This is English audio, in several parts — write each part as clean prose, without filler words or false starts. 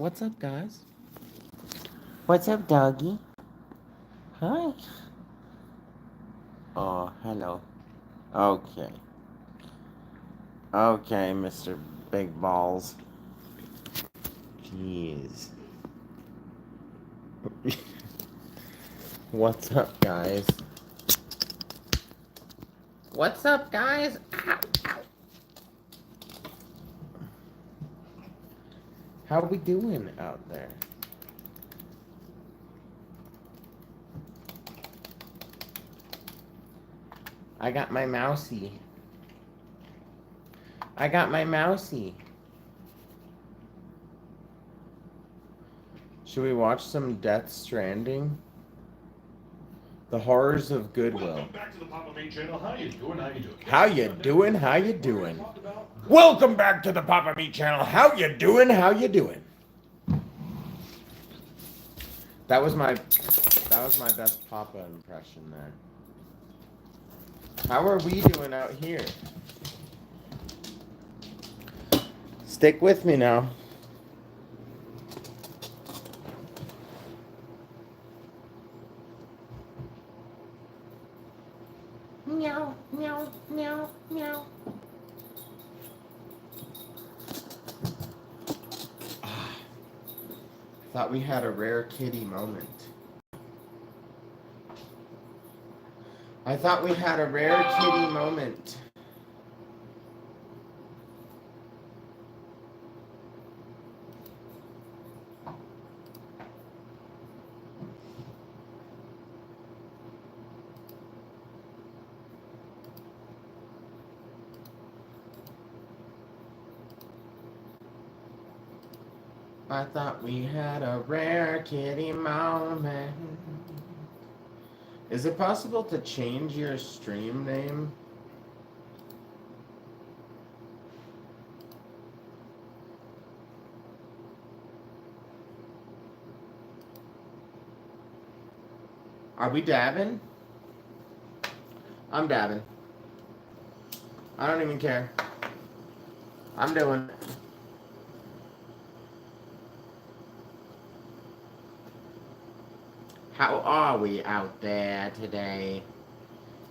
What's up, guys? What's up, doggy? Hi. Oh, hello. Okay. Okay, Mr. Big Balls. Jeez. What's up, guys? What's up, guys? Ow, ow. How we doing out there? I got my mousey. I got my mousey. Should we watch some Death Stranding? The Horrors of Goodwill. Welcome back to the Papa Meat Channel. How you doing? How you doing? How you doing? How you doing? Welcome back to the Papa Meat Channel. How you doing? How you doing? That was my best Papa impression there. How are we doing out here? Stick with me now. Meow, meow, meow, meow. Thought we had a rare kitty moment. I thought we had a rare kitty moment. I thought we had a rare kitty moment. Is it possible to change your stream name? Are we dabbing? I'm dabbing. I don't even care. I'm doing it. How are we out there today?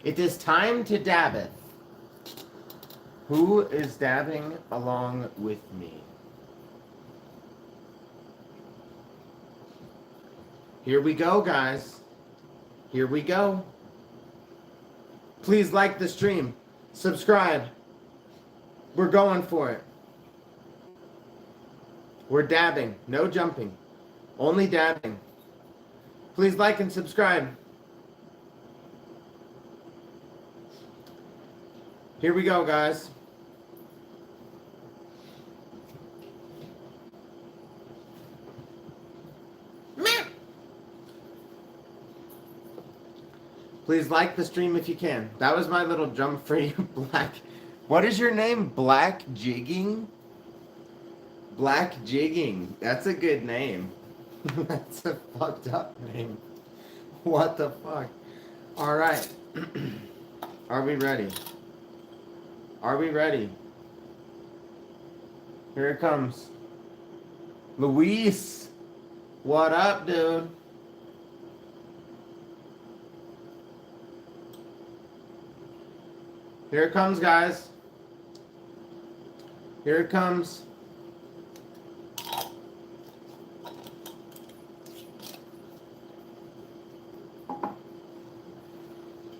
It is time to dabbeth. Who is dabbing along with me? Here we go, guys. Here we go. Please like the stream. Subscribe. We're going for it. We're dabbing. No jumping. Only dabbing. Please like and subscribe. Here we go, guys. Please like the stream if you can. That was my little jump for you, Black. What is your name? Black Jigging? Black Jigging. That's a good name. That's a fucked up name. What the fuck? Alright. Are we ready? Are we ready? Here it comes. Luis. What up, dude? Here it comes, guys. Here it comes.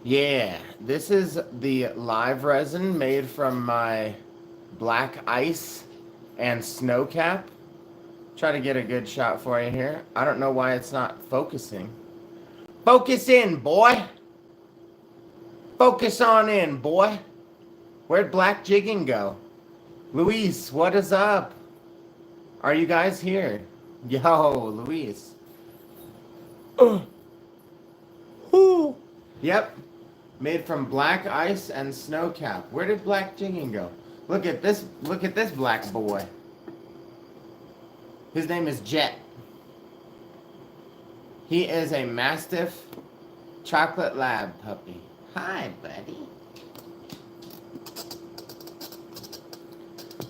Yeah, this is the live resin made from my black ice and snow cap. Try to get a good shot for you here. I don't know why it's not focusing. Focus in, boy. Focus on in, boy. Where'd Black Jigging go? Luis, what is up? Are you guys here? Yo, Luis. Yep. Made from black ice and snow cap. Where did Black Jigging go? Look at this black boy. His name is Jet. He is a Mastiff Chocolate Lab puppy. Hi, buddy.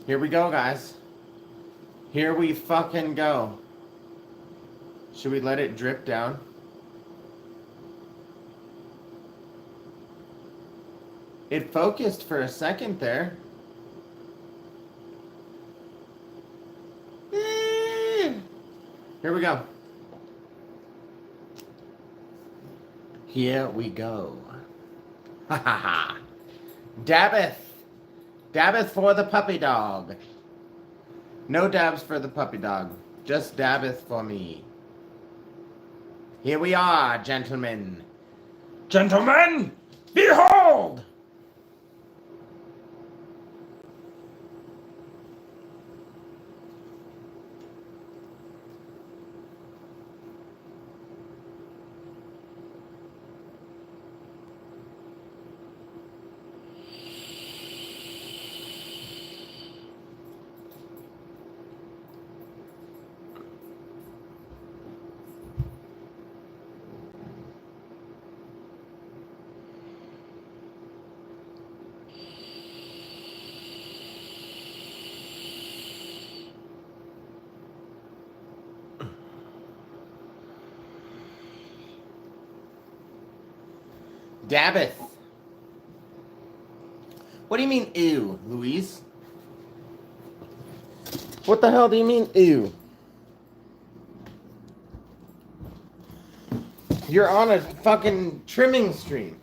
Here we go, guys. Here we fucking go. Should we let it drip down? It focused for a second there. Here we go. Here we go. Ha ha ha. Dabbeth. Dabbeth for the puppy dog. No dabs for the puppy dog. Just dabbeth for me. Here we are, gentlemen. Gentlemen, behold! Dabbeth. What do you mean, ew, Louise? What the hell do you mean, ew? You're on a fucking trimming stream.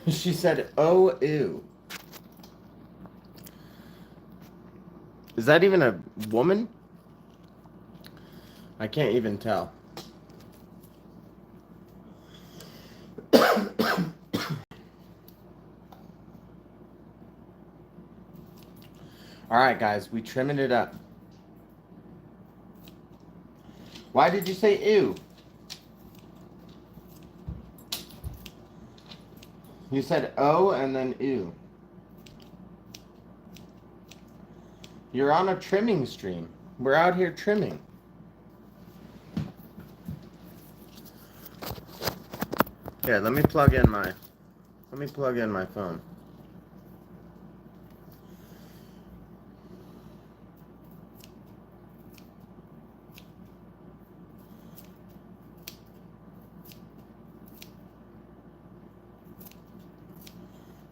She said, oh, ew. Is that even a woman? I can't even tell. All right, guys, we trimming it up. Why did you say ew? You said oh and then ew. You're on a trimming stream. We're out here trimming. Yeah, let me plug in my phone.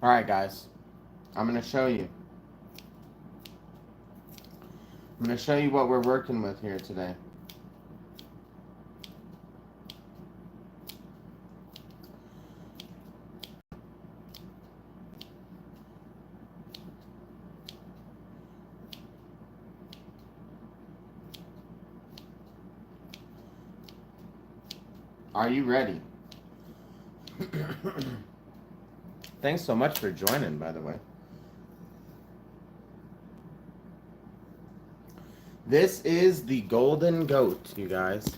All right, guys. I'm going to show you. I'm going to show you what we're working with here today. Are you ready? Thanks so much for joining, by the way. This is the golden goat, you guys.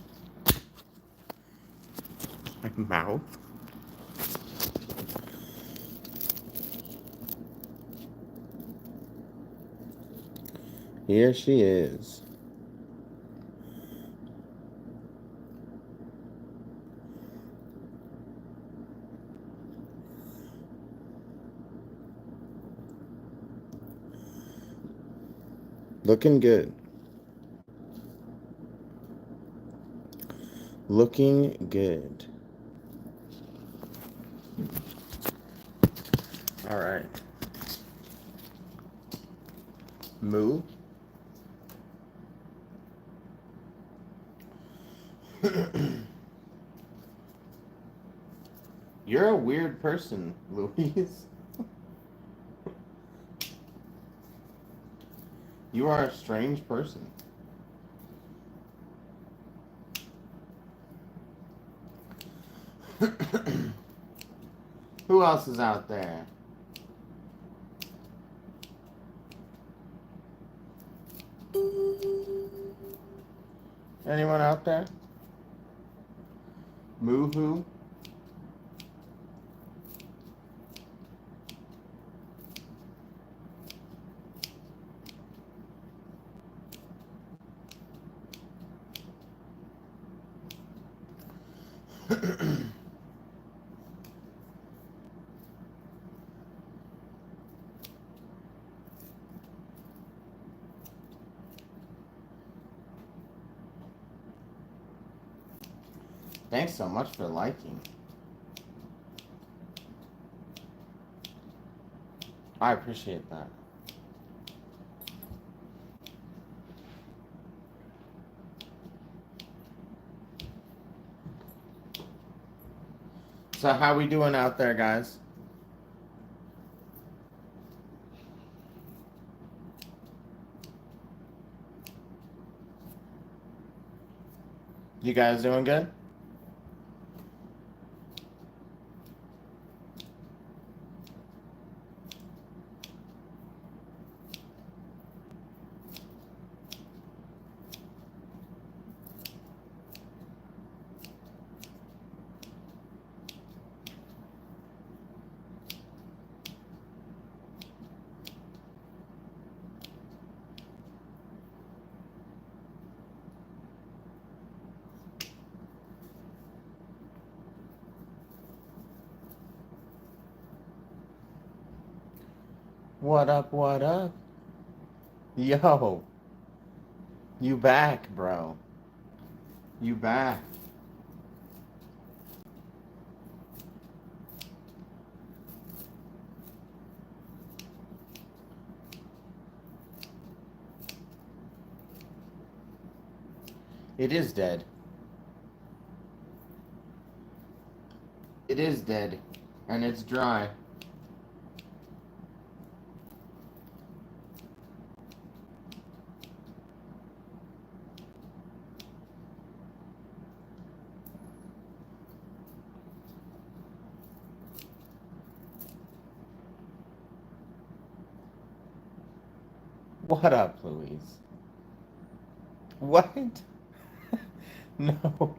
My mouth. Here she is. Looking good. Looking good. All right. Moo. You're a weird person, Louise. You are a strange person. Who else is out there? Anyone out there? Moo-hoo? Thanks so much for liking. I appreciate that. So how we doing out there, guys? You guys doing good? What up, what up? Yo, you back, bro. You back. It is dead. It is dead. And it's dry. What up, Louise? What? No.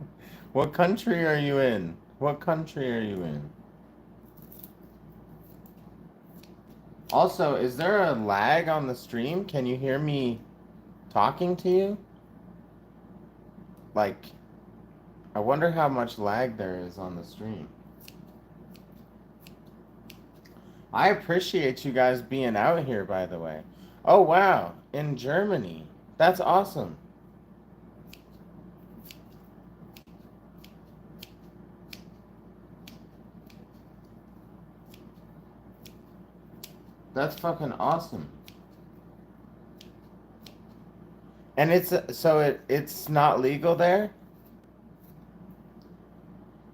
What country are you in? What country are you in? Also, is there a lag on the stream? Can you hear me talking to you? Like, I wonder how much lag there is on the stream. I appreciate you guys being out here, by the way. Oh, wow. In Germany. That's awesome. That's fucking awesome. And it's not legal there?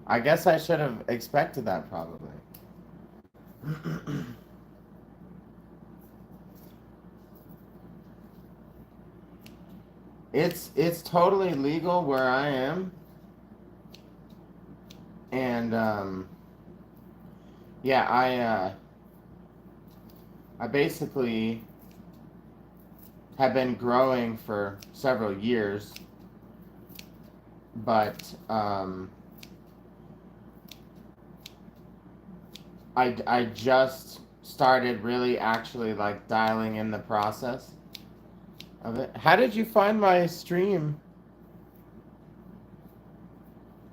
I guess I should have expected that probably. It's totally legal where I am. And yeah, I basically have been growing for several years, but I just started really actually like dialing in the process of it. How did you find my stream?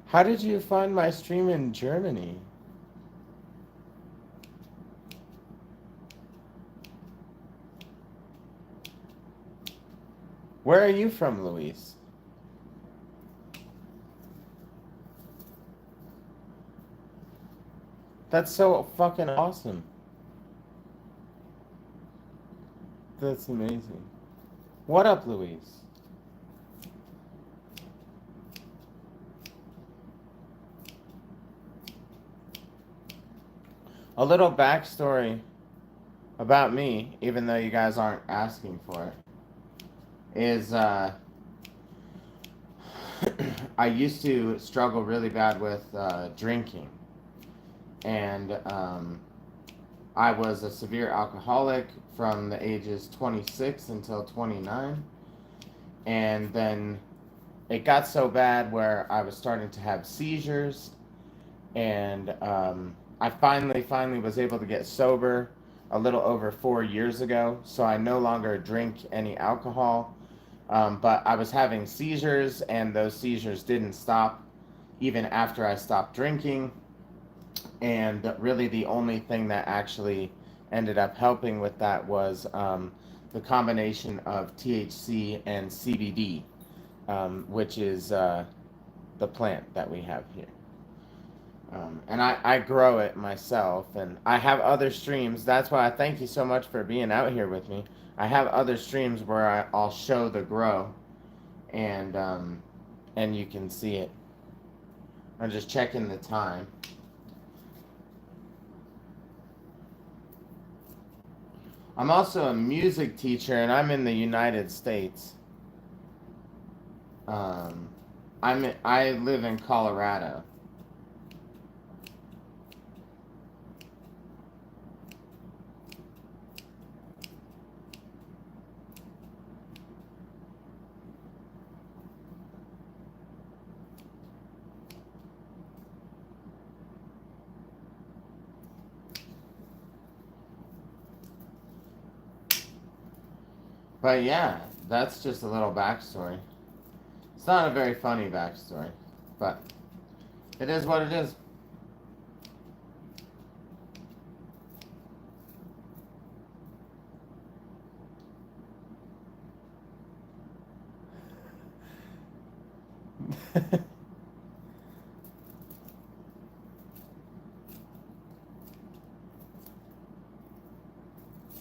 How did you find my stream in Germany? Where are you from, Luis? That's so fucking awesome. That's amazing. What up, Luis? A little backstory about me, even though you guys aren't asking for it, is I used to struggle really bad with drinking. And I was a severe alcoholic from the ages 26 until 29. And then it got so bad where I was starting to have seizures. And I finally was able to get sober a little over 4 years ago. So I no longer drink any alcohol. But I was having seizures, and those seizures didn't stop even after I stopped drinking. And really, the only thing that actually ended up helping with that was the combination of THC and CBD, which is the plant that we have here. And I grow it myself, and I have other streams. That's why I thank you so much for being out here with me. I have other streams where I'll show the grow, and you can see it. I'm just checking the time. I'm also a music teacher, and I'm in the United States. I live in Colorado. But yeah, that's just a little backstory. It's not a very funny backstory, but it is what it is.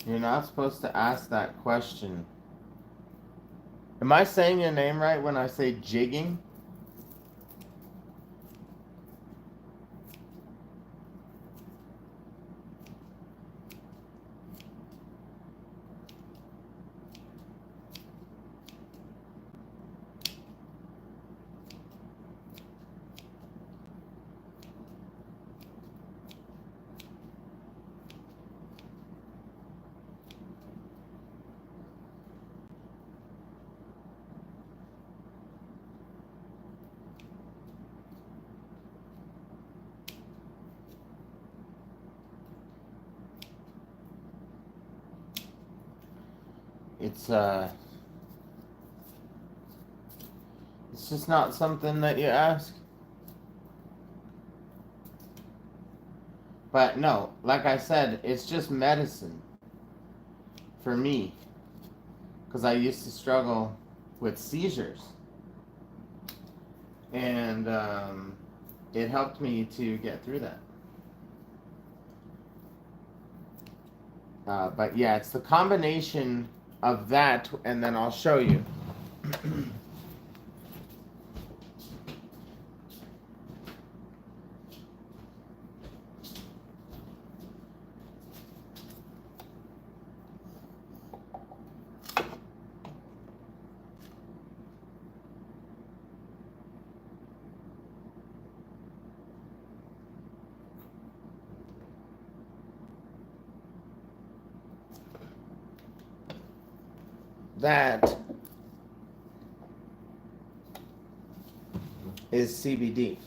You're not supposed to ask that question. Am I saying your name right when I say jigging? It's just not something that you ask. But no, like I said, it's just medicine for me, because I used to struggle with seizures, and it helped me to get through that. But yeah, it's the combination of that, and then I'll show you. That is CBD.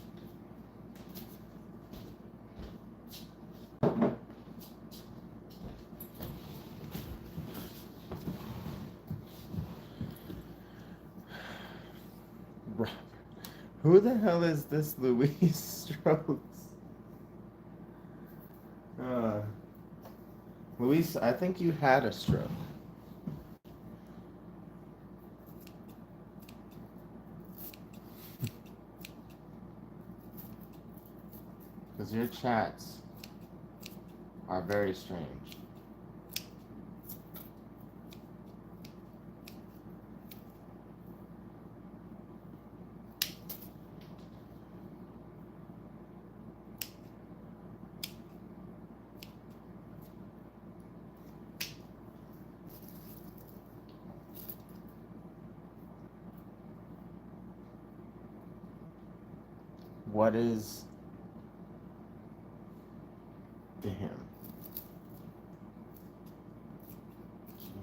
Who the hell is this Louise Strokes? Louise, I think you had a stroke. Because your chats are very strange. What is to him? Jesus.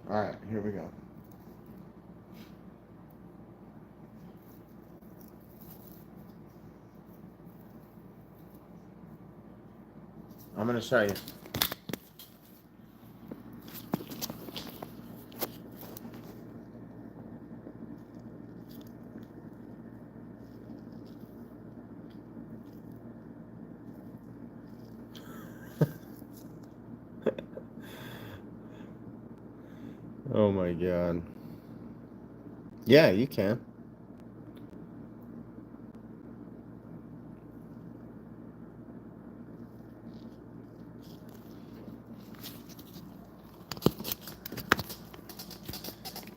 All right, here we go. I'm gonna show you. Oh my god. Yeah, you can.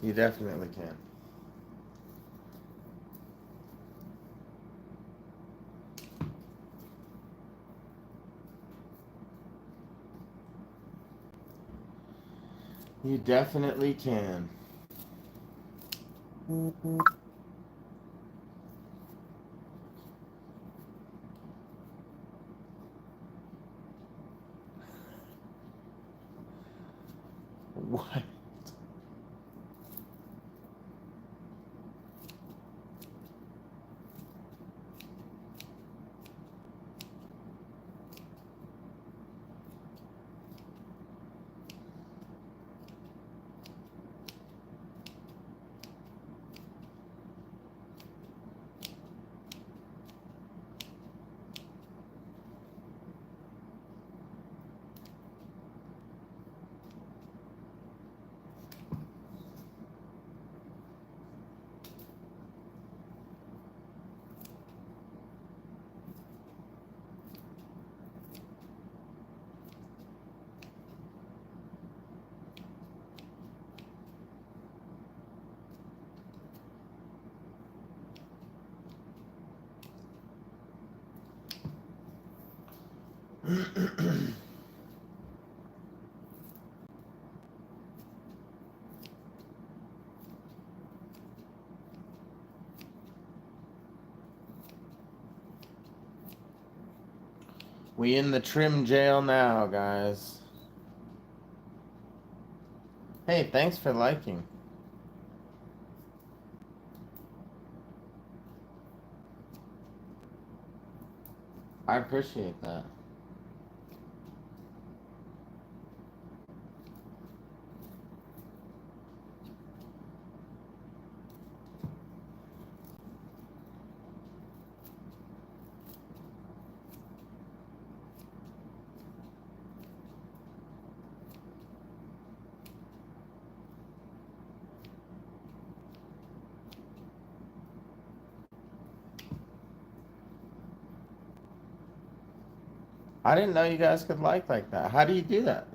You definitely can. You definitely can. What? We in the trim jail now, guys. Hey, thanks for liking. I appreciate that. I didn't know you guys could like that. How do you do that?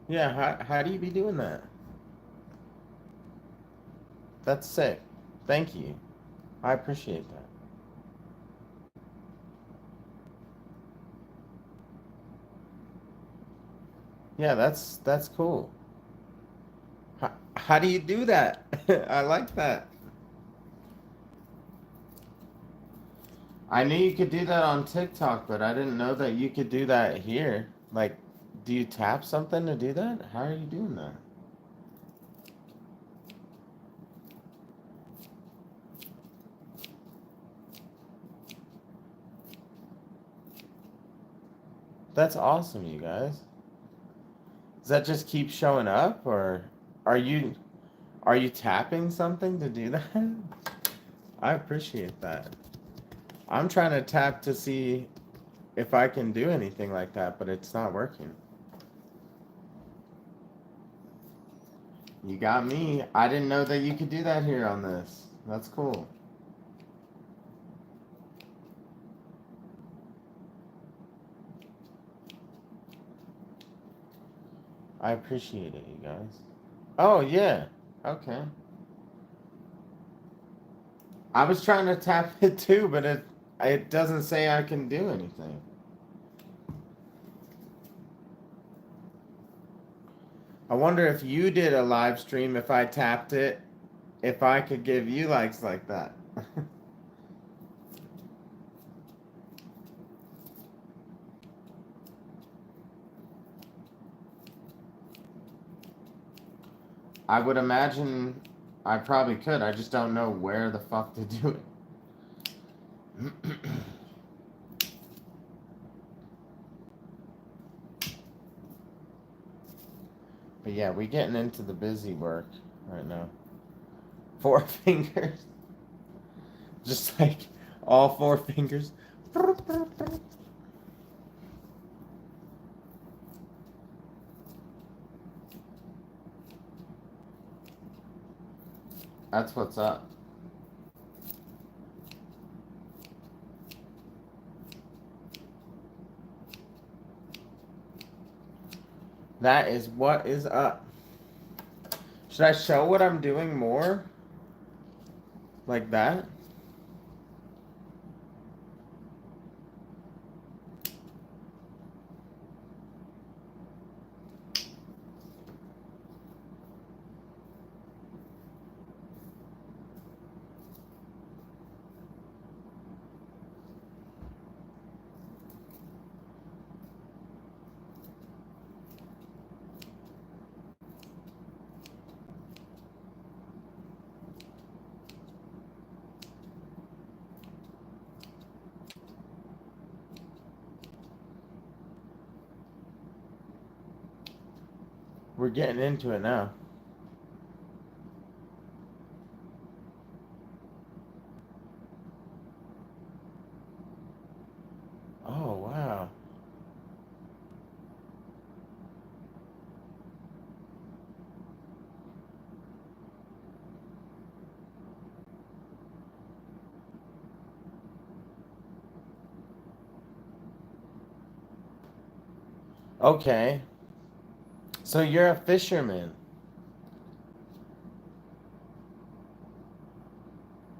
Yeah, how do you be doing that? That's sick. Thank you. I appreciate that. Yeah, that's cool. How do you do that? I like that. I knew you could do that on TikTok, but I didn't know that you could do that here. Like, do you tap something to do that? How are you doing that? That's awesome, you guys. Does that just keep showing up, or are you are you tapping something to do that? I appreciate that. I'm trying to tap to see if I can do anything like that, but it's not working. You got me. I didn't know that you could do that here on this. That's cool. I appreciate it, you guys. Oh, yeah. Okay. I was trying to tap it too, but it doesn't say I can do anything. I wonder if you did a live stream, if I tapped it, if I could give you likes like that. I would imagine I probably could. I just don't know where the fuck to do it. But yeah, we getting into the busy work right now. 4 fingers. Just like all 4 fingers. That's what's up. That is what is up. Should I show what I'm doing more? Like that? We're getting into it now. Oh, wow. Okay. So you're a fisherman.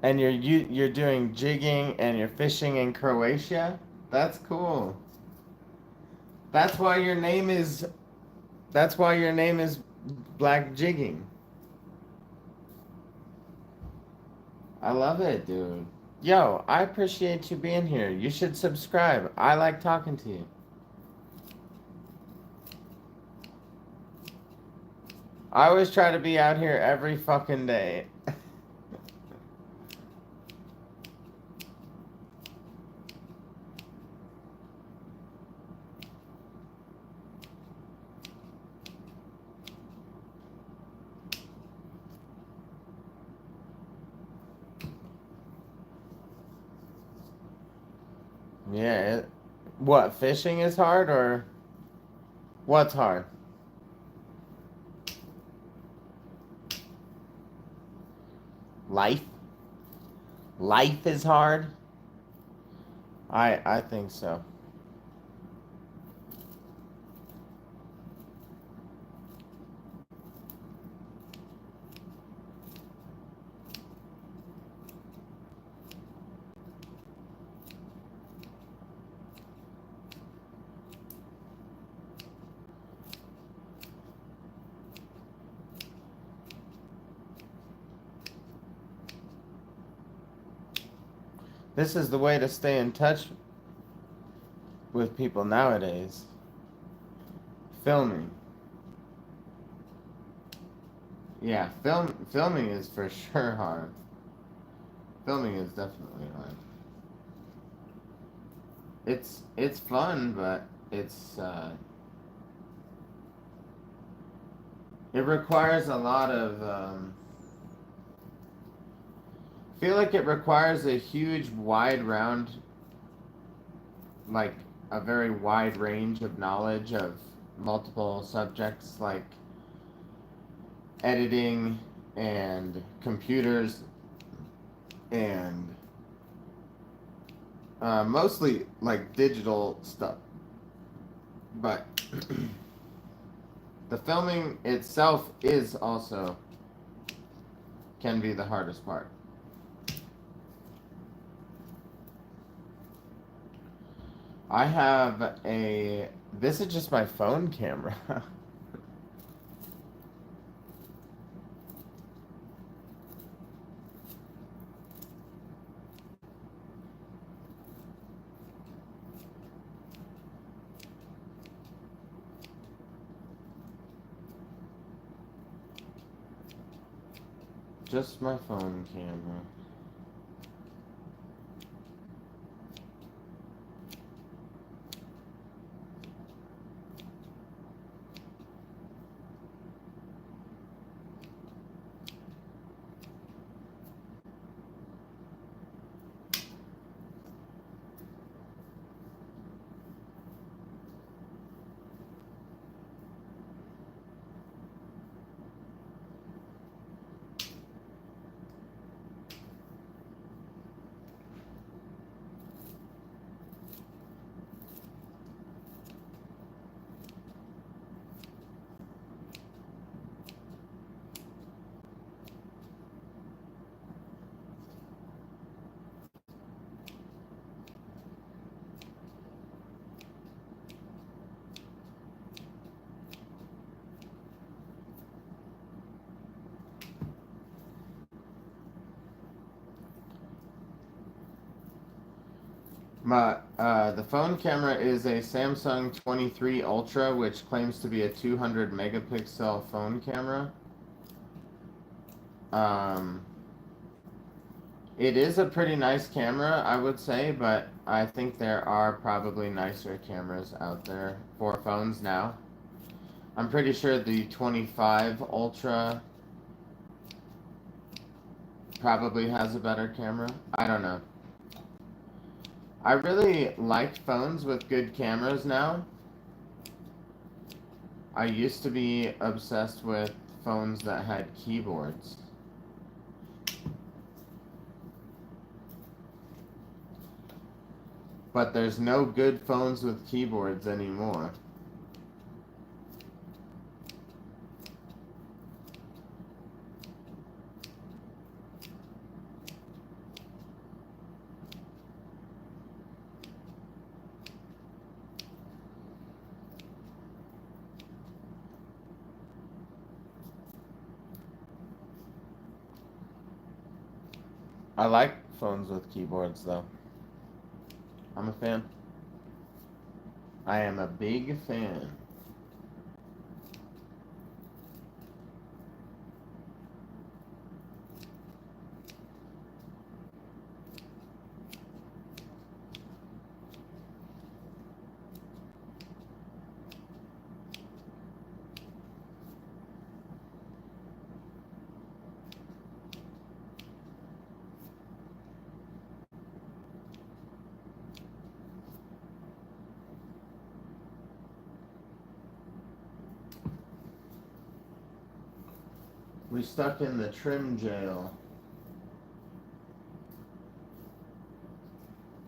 And you're doing jigging and you're fishing in Croatia? That's cool. That's why your name is that's why your name is Black Jigging. I love it, dude. Yo, I appreciate you being here. You should subscribe. I like talking to you. I always try to be out here every fucking day. Yeah. What, fishing is hard or what's hard? Life? Life is hard? I think so. This is the way to stay in touch with people nowadays. Filming. Yeah, filming is for sure hard. Filming is definitely hard. It's fun, but it requires a lot of I feel like it requires a huge wide round, like a very wide range of knowledge of multiple subjects like editing and computers and mostly like digital stuff. But the filming itself is also can be the hardest part. I have this is just my phone camera. Just my phone camera. The phone camera is a Samsung 23 Ultra, which claims to be a 200 megapixel phone camera. It is a pretty nice camera, I would say, but I think there are probably nicer cameras out there for phones now. I'm pretty sure the 25 Ultra probably has a better camera. I don't know. I really like phones with good cameras now. I used to be obsessed with phones that had keyboards. But there's no good phones with keyboards anymore. I like phones with keyboards though. I'm a fan. I am a big fan. We stuck in the trim jail.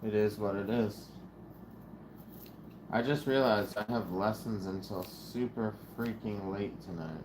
It is what it is. I just realized I have lessons until super freaking late tonight.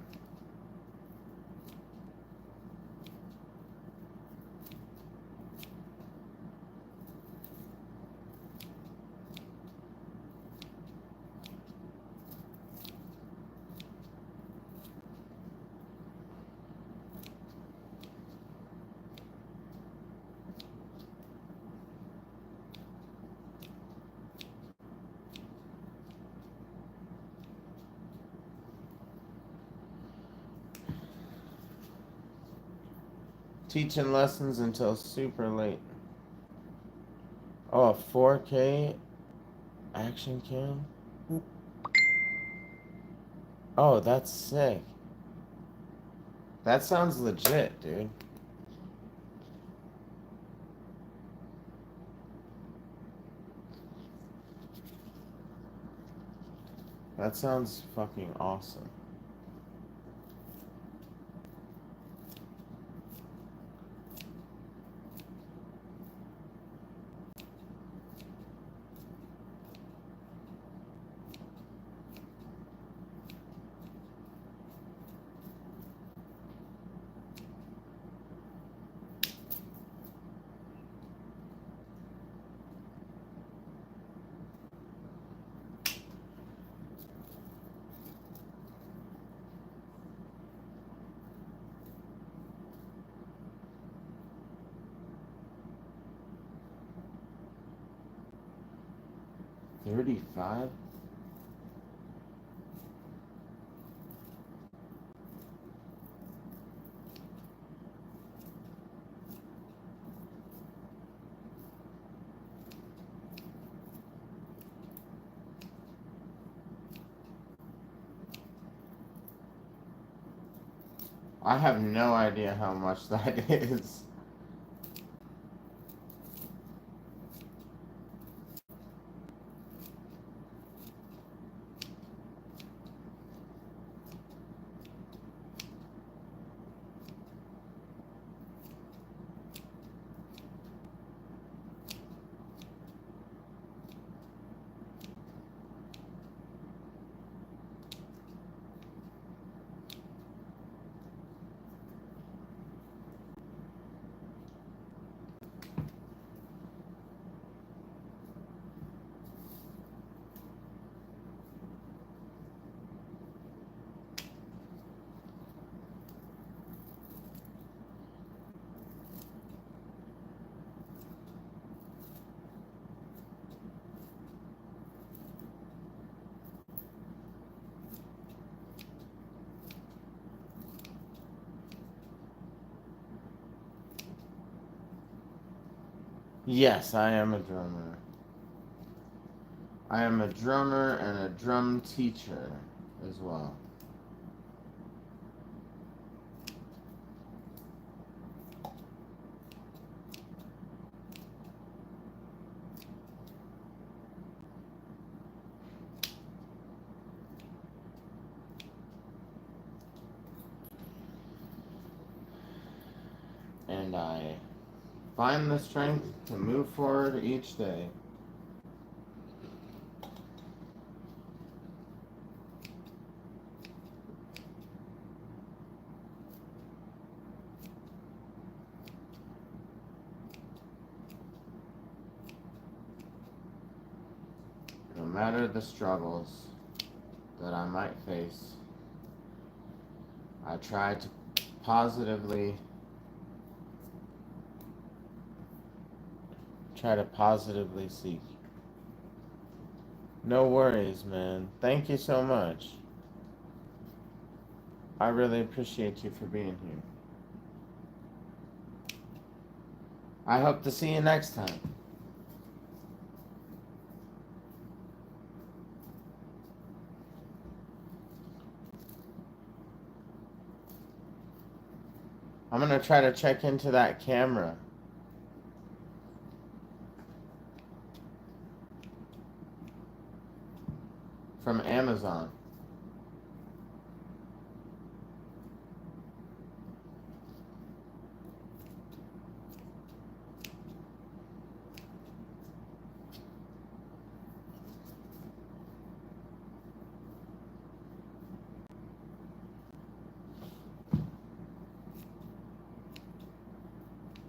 Teaching lessons until super late. Oh, a 4K action cam? Oh, that's sick. That sounds legit, dude. That sounds fucking awesome. $35? I have no idea how much that is. Yes, I am a drummer. I am a drummer and a drum teacher as well. And I find the strength to move forward each day. No matter the struggles that I might face, I try to positively seek. No worries, man. Thank you so much. I really appreciate you for being here. I hope to see you next time. I'm gonna try to check into that camera. From Amazon.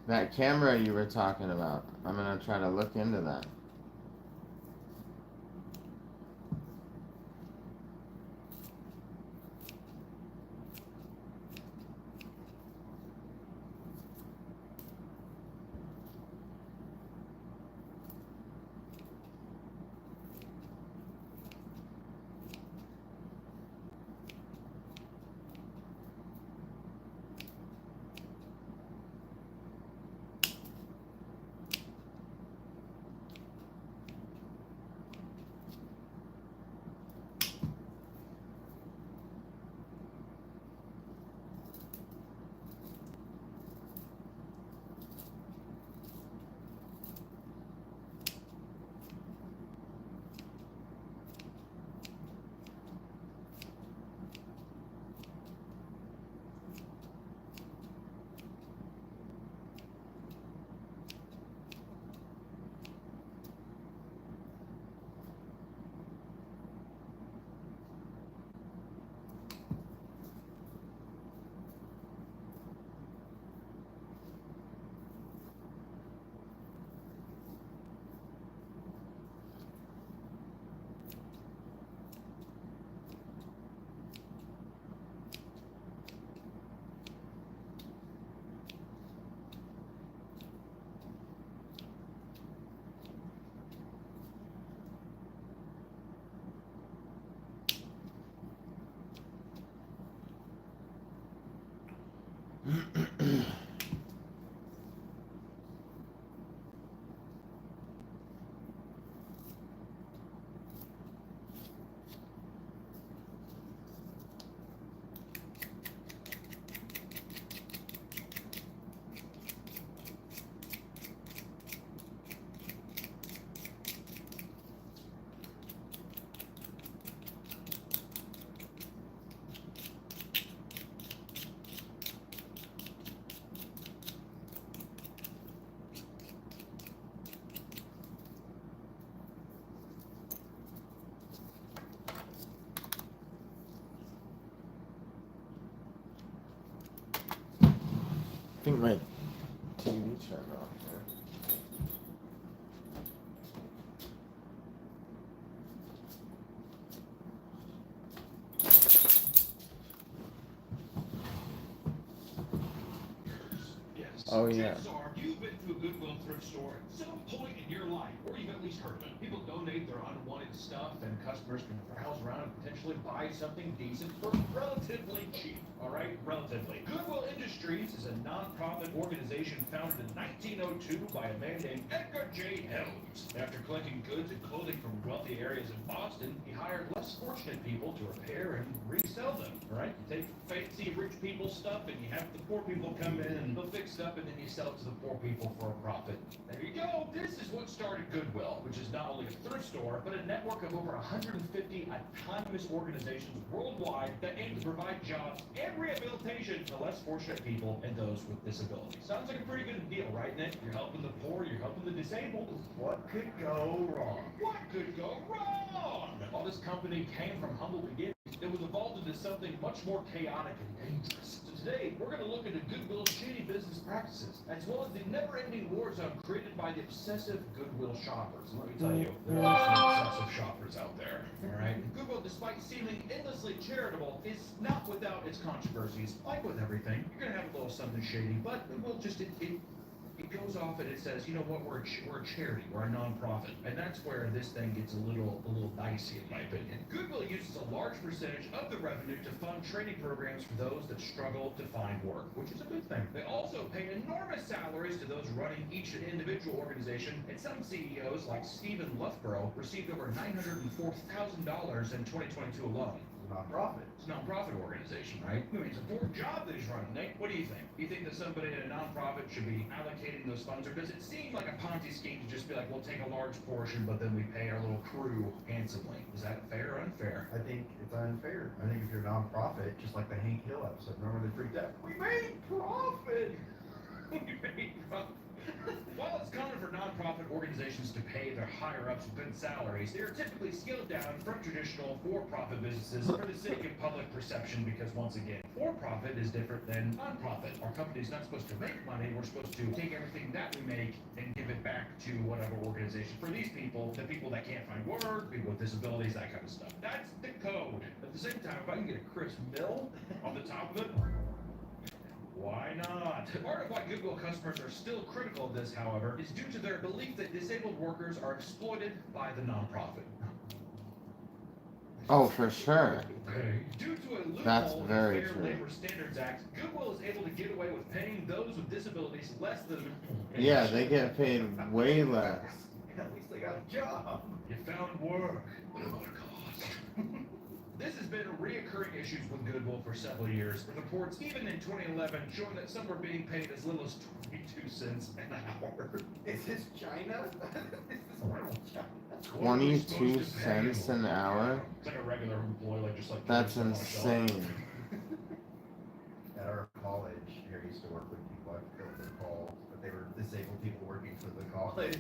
That camera you were talking about, I'm gonna try to look into that. I think my TV turned off there. Yes. Oh, yeah. Chances are you've been through to a Goodwill thrift store at some point in your life, or you've at least heard of it. People donate their unwanted stuff, and customers can browse around and potentially buy something decent for relatively cheap. All right, relatively. Goodwill Industries is a non-profit organization founded in 1902 by a man named Edgar J. Helms. After collecting goods and clothing from wealthy areas in Boston, he hired less fortunate people to repair and resell them. All right, you take fancy rich people's stuff and you have the poor people come in and they'll fix it up and then you sell it to the poor people for a profit. There you go. This is what started Goodwill, which is not only a thrift store, but a network of over 150 autonomous organizations worldwide that aim to provide jobs and rehabilitation to less fortunate people and those with disabilities. Sounds like a pretty good deal, right, Nick? You're helping the poor, you're helping the disabled. What could go wrong? What could go wrong? While this company came from humble beginnings, it was evolved into something much more chaotic and dangerous. So today, we're going to look into Goodwill's shady business practices, as well as the never-ending war zone created by the obsessive Goodwill shoppers. Let me tell you, there are some obsessive shoppers out there. All right, Goodwill, despite seeming endlessly charitable, is not without its controversies. Like with everything, you're going to have a little something shady, but Goodwill just it goes off and it says, you know what, we're a charity, we're a non-profit, and that's where this thing gets a little dicey in my opinion. Goodwill uses a large percentage of the revenue to fund training programs for those that struggle to find work, which is a good thing. They also pay enormous salaries to those running each individual organization, and some CEOs, like Stephen Loughborough, received over $904,000 in 2022 alone. Nonprofit. It's a nonprofit organization, right? I mean, it's a important job that he's running, Nick. What do you think? Do you think that somebody in a nonprofit should be allocating those funds, or does it seem like a Ponzi scheme to just be like, we'll take a large portion, but then we pay our little crew handsomely? Is that fair or unfair? I think it's unfair. I think if you're a nonprofit, just like the Hank Hill episode, remember they freaked out? We made profit! We made profit. While it's common for nonprofit organizations to pay their higher-ups good salaries, they are typically scaled down from traditional for-profit businesses for the sake of public perception because, once again, for-profit is different than nonprofit. Our company's not supposed to make money. We're supposed to take everything that we make and give it back to whatever organization. For these people, the people that can't find work, people with disabilities, that kind of stuff. That's the code. At the same time, if I can get a Chris Mill on the top of it, why not? Part of why Goodwill customers are still critical of this, however, is due to their belief that disabled workers are exploited by the nonprofit. Oh, for sure. Okay. Due to a loophole That's in the very Fair true. Labor Standards Act, Goodwill is able to get away with paying those with disabilities less than... Yeah, they get paid way less. At least they got a job. You found work. What about it cost? This has been reoccurring issues with Goodwill for several years, with reports even in 2011 showing that some were being paid as little as 22 cents an hour. Is this China? Is this real China? 22 cents an hour? It's like a regular employee, like just like... That's on a shelf. insane. At our college, here I used to work with people, I filled their calls, but they were disabled people working for the college.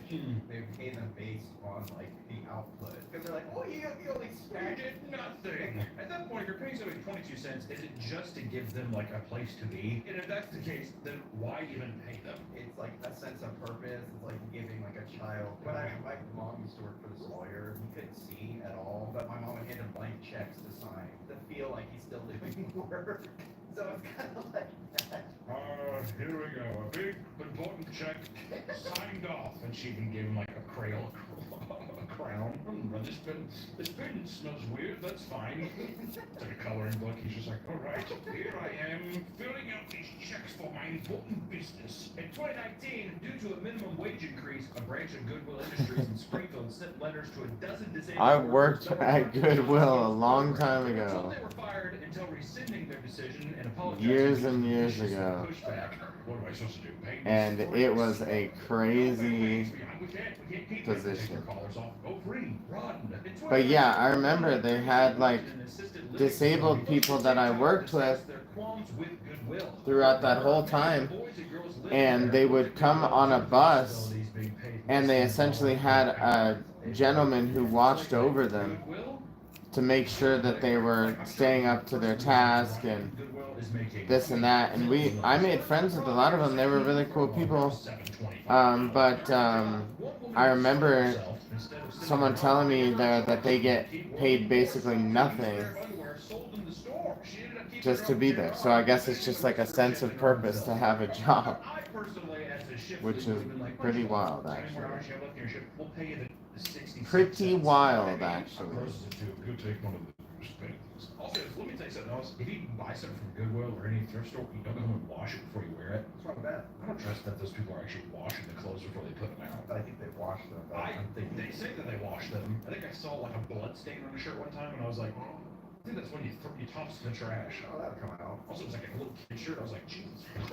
They pay them based on like the output. Because they're like, oh, you only You spent did nothing. At that point, if you're paying somebody 22 cents, is it just to give them like a place to be? And if that's the case, then why even pay them? It's like a sense of purpose. It's like giving like a child. When my mom used to work for this lawyer, he couldn't see at all, but my mom would hand him blank checks to sign to feel like he's still doing work. So it's kind of like that. Here we go. A big, important check signed off. And she even gave him like a crown. This pen smells weird. That's fine. It's like a coloring book. He's just like, all right, here I am filling out these checks for my important business. In 2019, due to a minimum wage increase, a branch of Goodwill Industries in Springfield sent letters to a dozen disabled I workers worked that were at Goodwill a long time Until ago. they were fired until rescinding their decision and apologizing. Years to and the years issues ago. and pushback. What am I supposed to do? Pay And these it was freaks? a crazy We can't keep making position. their collars off. Go free, run. But yeah, I remember they had, like, disabled people that I worked with throughout that whole time, and they would come on a bus, and they essentially had a gentleman who watched over them to make sure that they were staying up to their task and this and that. And I made friends with a lot of them. They were really cool people. But I remember someone telling me there that they get paid basically nothing sold in the store. She ended up keeping just her to own be there. So I guess it's just like a sense of purpose to have a job, I personally, as a shift which lead, is would've been like, pretty "Why don't you wild, how many actually. more hours you have left in your shift? We'll pay you the 66 Pretty cents." wild, I actually. closes it too. Go take one of those things. Also, let me tell you something else. If you buy something from Goodwill or any thrift store, you don't go home and wash it before you wear it. What's wrong with that? I don't trust that those people are actually washing the clothes before they put them out. I think they washed them. But I'm thinking They say that they wash them. I think I saw like a blood stain on a shirt one time, and I was like, I think that's when you toss it in the trash. oh, that'll come out. Also, it was like a little kid shirt. I was like, Jesus Christ.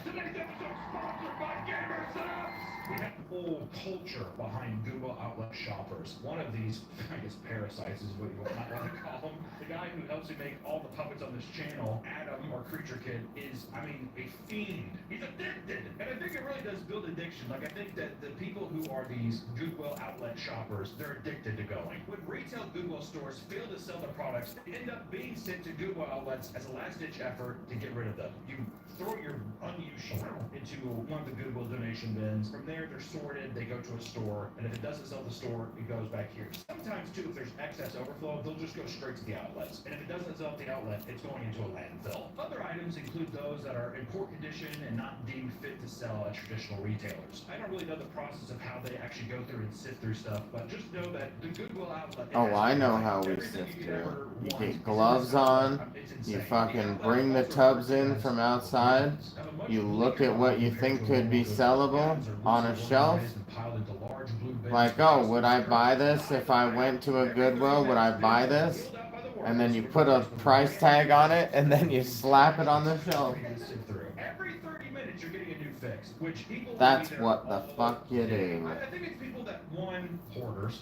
Today's episode sponsored by GamerSubs. We have the whole culture behind Goodwill outlet shoppers. One of these, I guess, parasites is what you might want to call them. The guy who helps me make all the puppets on this channel, Adam or Creature Kid, is, I mean, a fiend. He's addicted. And I think it really does build addiction. Like, I think that the people who are these Goodwill outlet shoppers, they're addicted to going. When retail Goodwill stores fail to sell their products, they end up being sent to Goodwill outlets as a last-ditch effort to get rid of them. You throw your unused shirt into one of the Goodwill donation bins. From there, they're sorted, they go to a store, and if it doesn't sell at the store, it goes back here. Sometimes, too, if there's excess overflow, they'll just go straight to the outlets. And if it doesn't sell at the outlet, it's going into a landfill. Other items include those that are in poor condition and not deemed fit to sell at traditional retailers. I don't really know the process of how they actually go through and sift through stuff, but just know that the Goodwill outlet... Oh, I know how we everything sift you could through. ever You want get is gloves in this on, outlet. It's you insane. fucking The bring the outlet tubs also in has from outside. have a much You look bigger at what you compared think to could be normal sellable Goodwill. on a Organized shelf. and piled into large blue bins Like, for oh, would I customers. buy this if I went to a Goodwill? Would I buy this? And then you put a price tag on it, and then you slap it on the shelf. Every 30 minutes you're getting a new fix, which people will That's be there what the all fuck you day. do. I think it's people that, one, hoarders,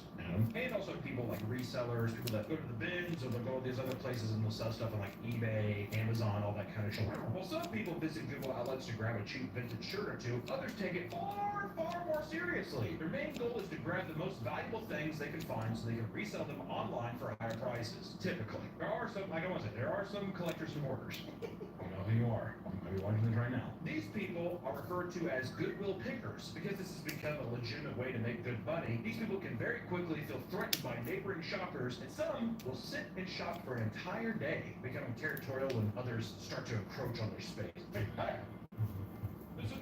and also people like resellers, people that go to the bins or they'll go to these other places and they'll sell stuff on like eBay, Amazon, all that kind of shit. Well, some people visit Goodwill outlets to grab a cheap vintage shirt or two. Others take it far, far more seriously. Their main goal is to grab the most valuable things they can find so they can resell them online for higher prices. Typically. There are some, like I want to say, there are some collectors and hoarders. You know who you are. You might be watching this right now. These people are referred to as Goodwill pickers because this has become a legitimate way to make good money. These people can very quickly feel threatened by neighboring shoppers, and some will sit and shop for an entire day, becoming territorial when others start to encroach on their space. Hey,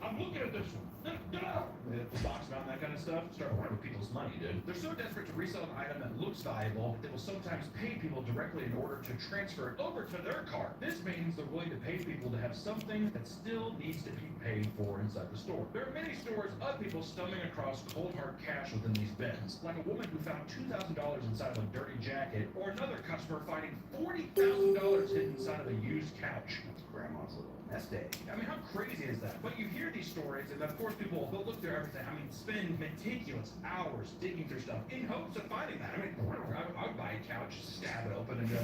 I'm looking at this one. Get out! The box mount and that kind of stuff start working with people's money, dude. They're so desperate to resell an item that looks valuable, they will sometimes pay people directly in order to transfer it over to their cart. This means they're willing to pay people to have something that still needs to be paid for inside the store. There are many stores of people stumbling across cold hard cash within these bins, like a woman who found $2,000 inside of a dirty jacket, or another customer finding $40,000 hidden inside of a used couch. That's grandma's little nest egg. I mean, how crazy is that? But you hear these stories, and of course people will look through everything. I mean, spend meticulous hours digging through stuff in hopes of finding that. I mean, I would buy a couch, stab it open, and go,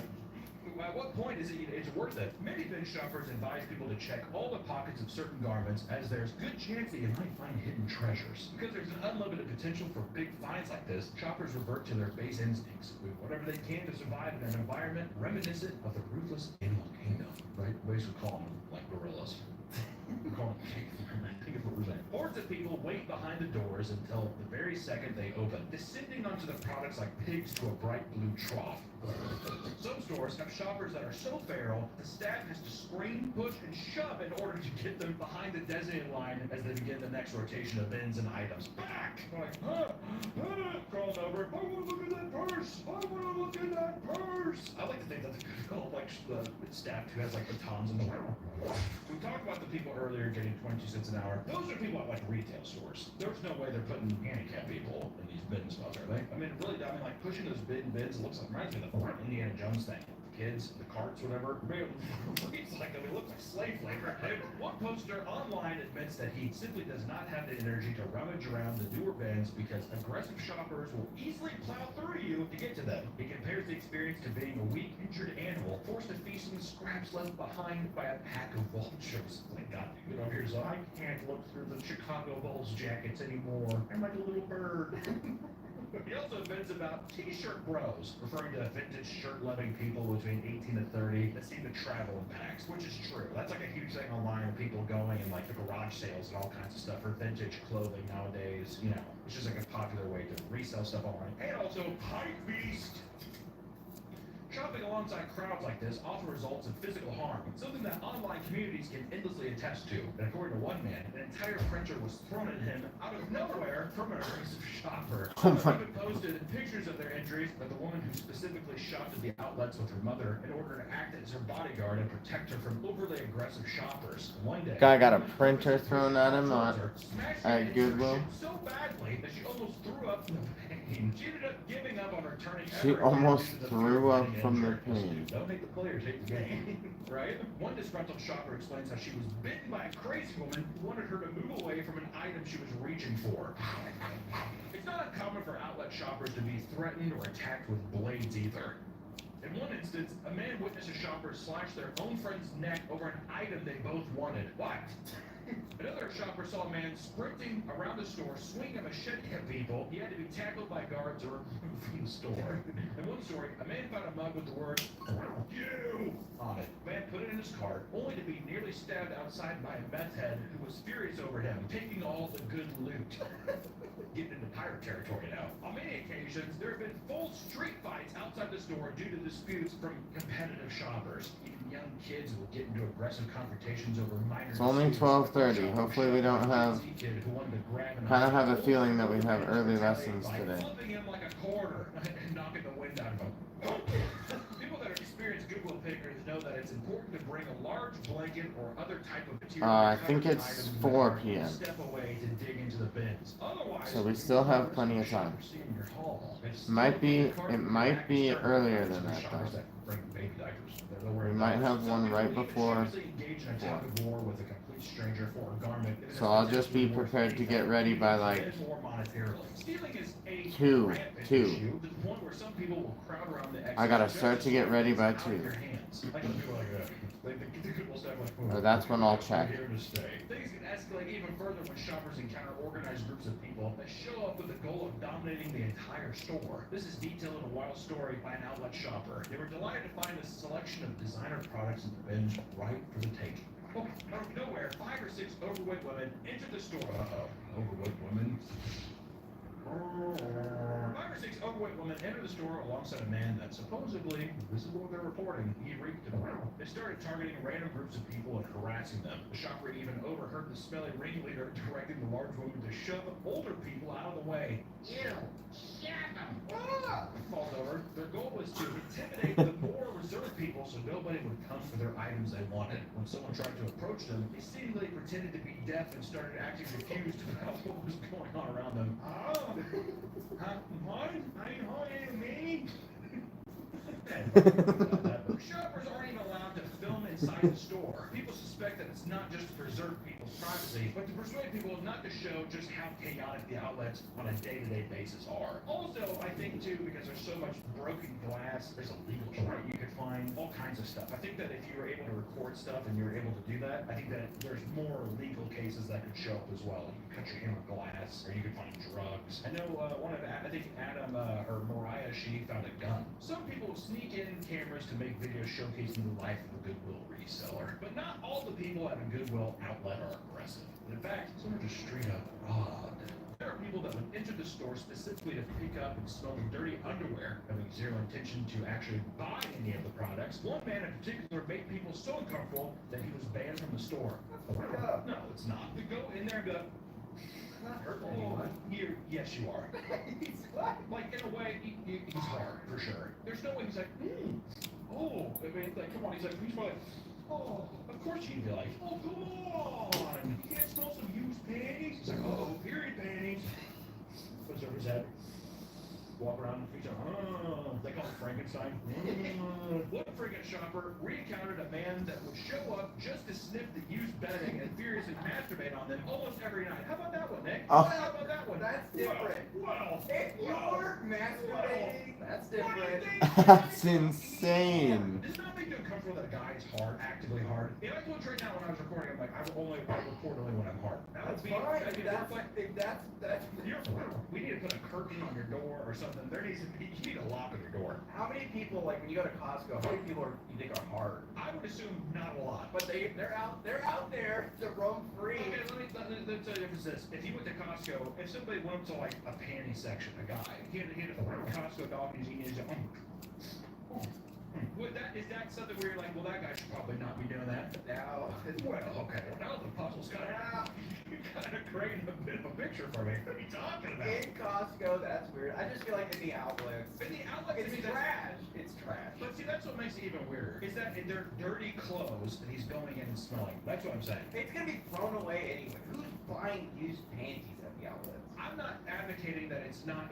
at what point is it's worth it? Many bin shoppers advise people to check all the pockets of certain garments, as there's good chance that you might find hidden treasures. Because there's an unlimited potential for big finds like this, shoppers revert to their base instincts, do whatever they can to survive in an environment reminiscent of the ruthless animal kingdom. Right? Ways we call them like gorillas. We call them I think it's what we're saying. Hordes of people wait behind the doors until the very second they open, descending onto the products like pigs to a bright blue trough. Some stores have shoppers that are so feral, the staff has to scream, push, and shove in order to get them behind the designated line as they begin the next rotation of bins and items. Back! They're like, crawling over. I want to look at that purse! I want to look at that purse! I like to think that the staff who has like batons in the world. We talked about the people earlier getting 22 cents an hour. Those are people at like retail stores. There's no way they're putting handicapped people in these bin spots, are they? I mean, really, I mean, like pushing those bins, it looks like, reminds me of the Indiana Jones thing. The kids, the carts, whatever. It's like, I mean, it looks like slave labor. One poster online admits that he simply does not have the energy to rummage around the newer bins because aggressive shoppers will easily plow through you to get to them. He compares the experience to being a weak, injured animal forced to feast on the scraps left behind by a pack of vultures. Like, God, you know, here's I can't look through the Chicago Bulls jackets anymore. I'm like a little bird. He also vents about t-shirt bros, referring to vintage shirt-loving people between 18 and 30 that seem to travel in packs, which is true. That's like a huge thing online of people going and like the garage sales and all kinds of stuff for vintage clothing nowadays. You know, it's just like a popular way to resell stuff online. And also, Hypebeast. Shopping alongside crowds like this often results in physical harm, something that online communities can endlessly attest to. And according to one man, an entire printer was thrown at him out of nowhere from an aggressive shopper. Oh my- Even posted pictures of their injuries, but the woman who specifically shopped at the outlets with her mother in order to act as her bodyguard and protect her from overly aggressive shoppers. One day, Guy got a the woman printer posted thrown pictures at him of on- her, smashed at it into her Goodwill. shin so badly that she almost threw up from the pain. She ended up giving up on returning She ever almost again due to the threw fear of up getting from the injured. pain. Don't make the players hate the game, right? One disgruntled shopper explains how she was bitten by a crazy woman who wanted her to move away from an item she was reaching for. It's not uncommon for outlet shoppers to be threatened or attacked with blades either. In one instance, a man witnessed a shopper slash their own friend's neck over an item they both wanted. What? Another shopper saw a man sprinting around the store, swinging a machete at people. He had to be tackled by guards or removed from the store. In one story, a man found a mug with the word "you" on it. The man put it in his cart, only to be nearly stabbed outside by a meth head who was furious over him, taking all the good loot. Getting into pirate territory now. On many occasions, there have been full street fights outside the store due to disputes from competitive shoppers. Even young kids will get into aggressive confrontations over minor It's only disputes. 12:30. Hopefully we don't have- Kid who wanted to grab an Kinda have a item. feeling that we have early lessons By today. flipping him like a quarter and knocking the wind out of him. People that have experienced Goodwill pickers know that it's important to bring a large blanket or other type of material. I to think cover it's items in the 4 cart and p.m. Step away to dig into the bins. Otherwise, So we still have plenty of time. Might be- it might be earlier than that, though. We might have one right before 4. So I'll just be prepared to get ready by like 2. I gotta start to get ready by 2. Or that's when I'll check. Things can escalate even further when shoppers encounter organized groups of people that show up with the goal of dominating the entire store. This is detailed in a wild story by an outlet shopper. They were delighted to find a selection of designer products in the bins right for the taking. Oh, out of nowhere, 5 or 6 overweight women entered the store. Overweight women. 5 or 6 overweight women entered the store alongside a man that supposedly, this is what they're reporting, he reeked of them. They started targeting random groups of people and harassing them. The shopper even overheard the smelly ringleader directing the large woman to shove older people out of the way. Ew, shove them. Falls over. Their goal was to intimidate the more reserved people so nobody would come for their items they wanted. When someone tried to approach them, they seemingly pretended to be deaf and started acting confused about what was going on around them. What? I ain't holding me. Shoppers aren't even allowed to film inside the store. People suspect that it's not just to preserve people's privacy, but to persuade people not to show just how chaotic the outlets on a day-to-day basis are. Also, I think too, because there's so much broken glass, there's a legal right you could find all kinds of stuff. I think that if you were able to record stuff and you were able to do that, I think that there's more legal cases that could show up as well. You could cut your hand with glass, or you could find drugs. I know I think Adam or Mariah, she found a gun. Some people sneak in cameras to make videos showcasing the life of a Goodwill reseller. But not all the people at a Goodwill outlet are aggressive. In fact, some are just straight up odd. There are people that would enter the store specifically to pick up and smell the dirty underwear, having zero intention to actually buy any of the products. One man in particular made people so uncomfortable that he was banned from the store. No, it's not. To go in there and go, I'm not hurting anyone. Yes, you are. He's what? Like, in a way, he's hard, for sure. There's no way he's like, oh, I mean, like, come on. He's like, he's like, oh, of course you'd be like, oh, come on. You can't smell some used panties? He's like, oh, period panties. Puts over his head. Walk around, he's like, oh, they call it Frankenstein. One freaking shopper re-encountered a man that would show up just to sniff the used bedding and furiously masturbate on them almost every night. How about that one, Nick? Oh. How about that one? That's different. Well, If you're masturbating, that's different. That's insane. Does not make you uncomfortable that a guy is hard, actively hard. If I told you right now when I was recording, I'm like, I record only when I'm hard. That That's would be, fine. that'd be If that's we need to put a curtain on your door or something. There needs to be, you need a lock on your door. how many people, like when you go to Costco, how many people you think are hard? I would assume not a lot. But they're out there to roam free. Okay, let me tell you the difference is this. If you went to Costco, if somebody went up to like a panty section, a guy, he had a Costco dog and he's eating his Is that something where you're like, well, that guy should probably not be doing that? Now, Well, okay. Now the puzzle's kind of creating a bit of a picture for me. What are you talking about? in Costco, that's weird. I just feel like in the outlets, In the outlets, it's I mean, that's- trash. It's trash. But see, that's what makes it even weirder. Is that they're dirty clothes that he's going in and smelling. That's what I'm saying. It's gonna be thrown away anyway. Who's buying used panties at the outlets? I'm not advocating that it's not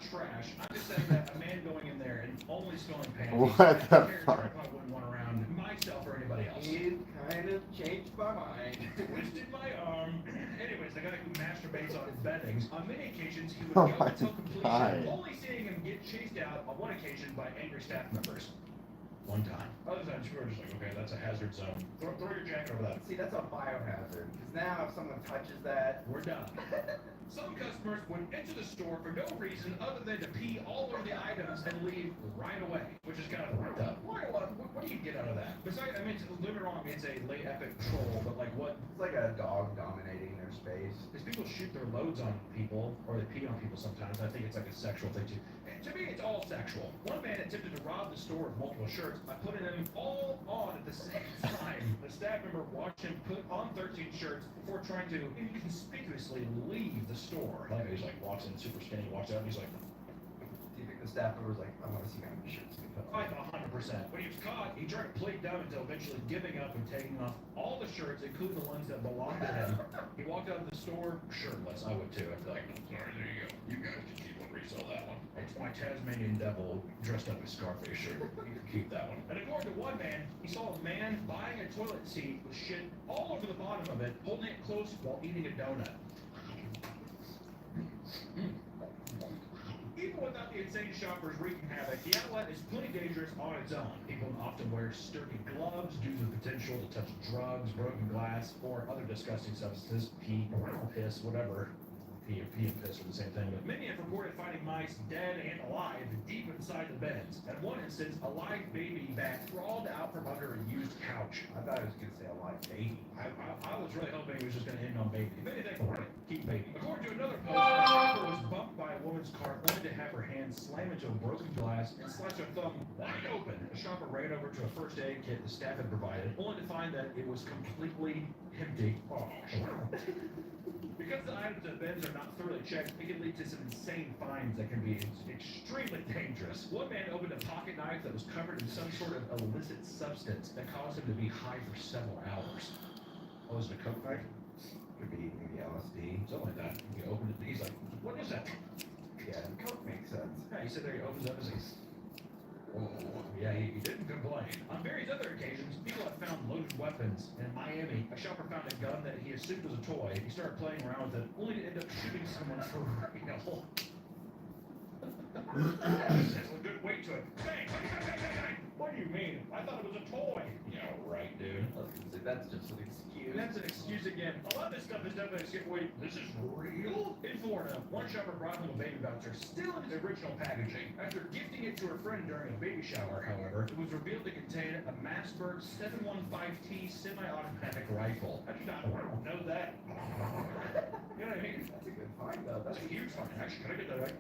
trash. I'm just saying that a man going in there and only smelling panties. What the I fuck? probably wouldn't want around myself or anybody else. You kind of changed my mind. Twisted my arm. Anyways, the guy who masturbates on his beddings. On many occasions, he would Oh go my until completion, God. only seeing him get chased out on one occasion by angry staff members. One time. Other times, we were just like, okay, that's a hazard zone. Throw your jacket over that. See, that's a biohazard. Because now if someone touches that, We're done. Some customers would enter the store for no reason other than to pee all over the items and leave right away, which is kind of fucked up. What do you get out of that? Besides, I mean, don't get me wrong, it's a late epic troll, but like what? it's like a dog dominating their space. Because people shoot their loads on people, or they pee on people sometimes. I think it's like a sexual thing too. And to me, it's all sexual. One man attempted to rob the store with multiple shirts by putting them all on at the same time. The staff member watched him put on 13 shirts before trying to inconspicuously leave the store. Like he's like walks in super skinny, walks out, and he's like, Do you think the staff member was like, I want to see how many shirts we put like on? 100%. When he was caught, he tried to play dumb until eventually giving up and taking off all the shirts, including the ones that belonged to him. He walked out of the store shirtless. I would too. I'd be like, sorry, there you go. You guys can keep one, resell that one. It's my Tasmanian devil dressed up as Scarface shirt. You can keep that one. And according to one man, he saw a man buying a toilet seat with shit all over the bottom of it, holding it close while eating a donut. Even without the insane shoppers wreaking havoc, the outlet is plenty dangerous on its own. People often wear sturdy gloves due to the potential to touch drugs, broken glass, or other disgusting substances, pee, piss, whatever. Pee and piss are the same thing, but many have reported finding mice dead and alive deep inside the beds. At one instance, a live baby bat crawled out from under a used couch. I thought he was going to say a live baby. I was really hoping he was just going to end on baby. If anything, keep baby. According to another post, a shopper was bumped by a woman's cart only to have her hand slam into a broken glass and slice her thumb wide open. The shopper ran over to a first aid kit the staff had provided, only to find that it was completely empty. Oh, because the items at bins are not thoroughly checked, it can lead to some insane finds that can be extremely dangerous. One man opened a pocket knife that was covered in some sort of illicit substance that caused him to be high for several hours. Oh, was it a coke knife? Could be maybe LSD. Something like that. He opened it, he's like, what is that? Yeah, coke makes sense. Yeah, he said there, he opens up and he's, oh, yeah, he didn't complain. On various other occasions, people have found loaded weapons. In Miami, a shopper found a gun that he assumed was a toy. He started playing around with it, only to end up shooting someone for real. There's a good weight to it. Bang, bang, bang, bang, bang, bang. What do you mean? I thought it was a toy. Yeah, right, dude. I was gonna say, that's just an excuse. And that's an excuse again. A lot of this stuff is definitely an excuse. Wait, this is real? In Florida, one shopper brought home a baby bouncer still in its original packaging. After gifting it to her friend during a baby shower, however, it was revealed to contain a Massberg 715T semi-automatic rifle. How do you not know that? You know what I mean? That's a good find, though. That's a huge one. Actually, can I get that right?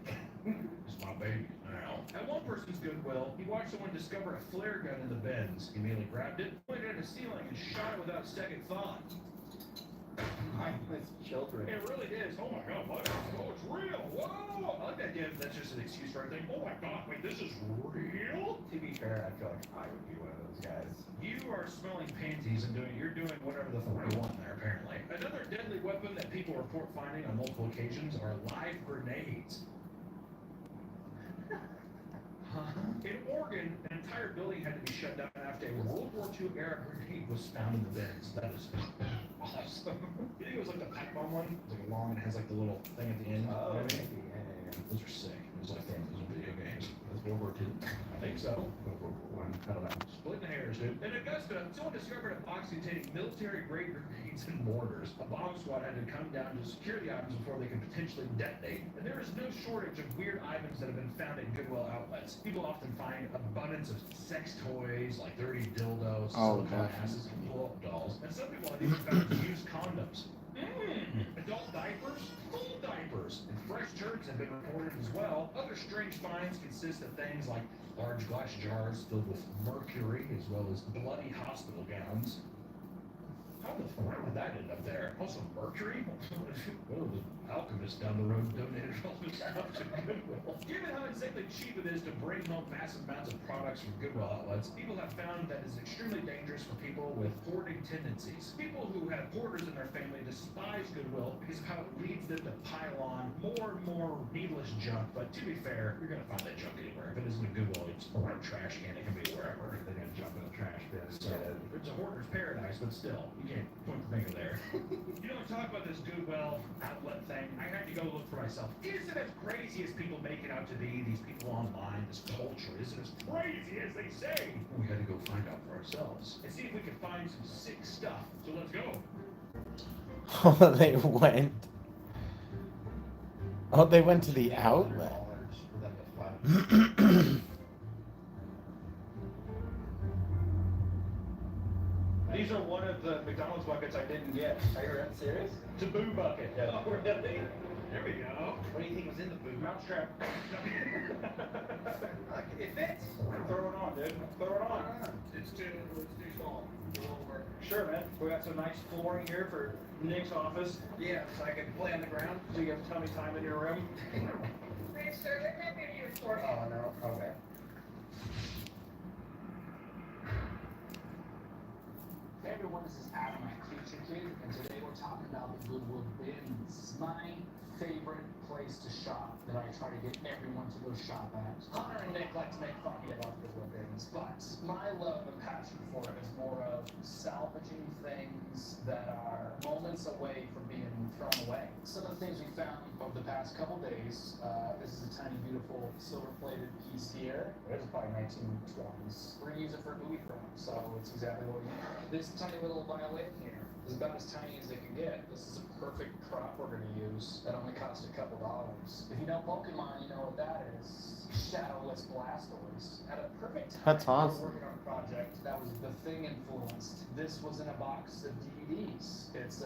It's my baby now. At one person's Goodwill, he watched someone discover a flare gun in the bins. He immediately grabbed it, pointed it at the ceiling, and shot it without second thought. Mindless children. It really is. Oh my god, what? Oh, it's real. Whoa! I like that, Dave. That's just an excuse for everything. Oh my god, wait, this is real? To be fair, I feel like I would be one of those guys. You are smelling panties and you're doing whatever the fuck you want there, apparently. Another deadly weapon that people report finding on multiple occasions are live grenades. In Oregon, an entire building had to be shut down after a World War II era grenade was found in the bins. That is awesome. You think it was like the pipe bomb one? It's like long and has like the little thing at the end. Oh, You know what I maybe. mean? Yeah. Those are sick. It was like throwing those in video games. That's World War II. I think so. I don't know. Splitting hairs, dude. In Augusta, someone discovered a box containing military-grade grenades and mortars. A bomb squad had to come down to secure the items before they could potentially detonate. And there is no shortage of weird items that have been found at Goodwill outlets. People often find abundance of sex toys, like dirty dildos, Oh, silicone definitely. asses, and blow-up dolls. And some people have even found used condoms. Adult diapers? Full diapers. diapers, and fresh turds have been reported as well. Other strange finds consist of things like large glass jars filled with mercury, as well as bloody hospital gowns. Why would that end up there? Also, mercury? Well, the alchemist down the road donated all this stuff to Goodwill. Given how insanely cheap it is to bring home massive amounts of products from Goodwill outlets, people have found that it's extremely dangerous for people with hoarding tendencies. People who have hoarders in their family despise Goodwill because of how it leads them to pile on more and more needless junk. But to be fair, you're going to find that junk anywhere. If it isn't a Goodwill, it's a trash can. It can be wherever. They didn't jump in the trash bin. So it's a hoarder's paradise, but still, you can't point the finger there. You know, talk about this Goodwill outlet thing. I had to go look for myself. Is it as crazy as people make it out to be? These people online, this culture, is it as crazy as they say? We had to go find out for ourselves and see if we could find some sick stuff. So let's go. Oh, they went. Oh, they went to the outlet. For them to fly. These are one of the McDonald's buckets I didn't get. Are you serious? Taboo bucket. Yeah. Oh, really? There we go. What do you think was in the boot? Mousetrap. It fits. Throw it on, dude. Throw it on. It's too small. It won't work. Sure, man. We got some nice flooring here for Nick's office. Yeah, so I can play on the ground. So you have tummy time in your room. Please, sir, let me give you a report. Oh, no. Okay. Hey everyone, this is Adam at Creature Kid, and today we're talking about the Goodwill bins. My favorite place to shop that I try to get everyone to go shop at. Hunter and Nick like to make fun of me about Goodwill bins, but my love and passion for it is more of salvaging things that are moments away from being thrown away. Some of the things we found over the past couple days, this is a tiny beautiful silver-plated piece here. It's probably 1920s. We're gonna use it for a movie film, so it's exactly what we need. This tiny little violin here is about as tiny as they can get. This is a perfect prop we're gonna use. That only cost a couple dollars. If you know Pokemon, you know what that is. Shadowless Blastoise. At a perfect time, That's we were awesome. working on a project that was The Thing influenced. This was in a box of DVDs. It's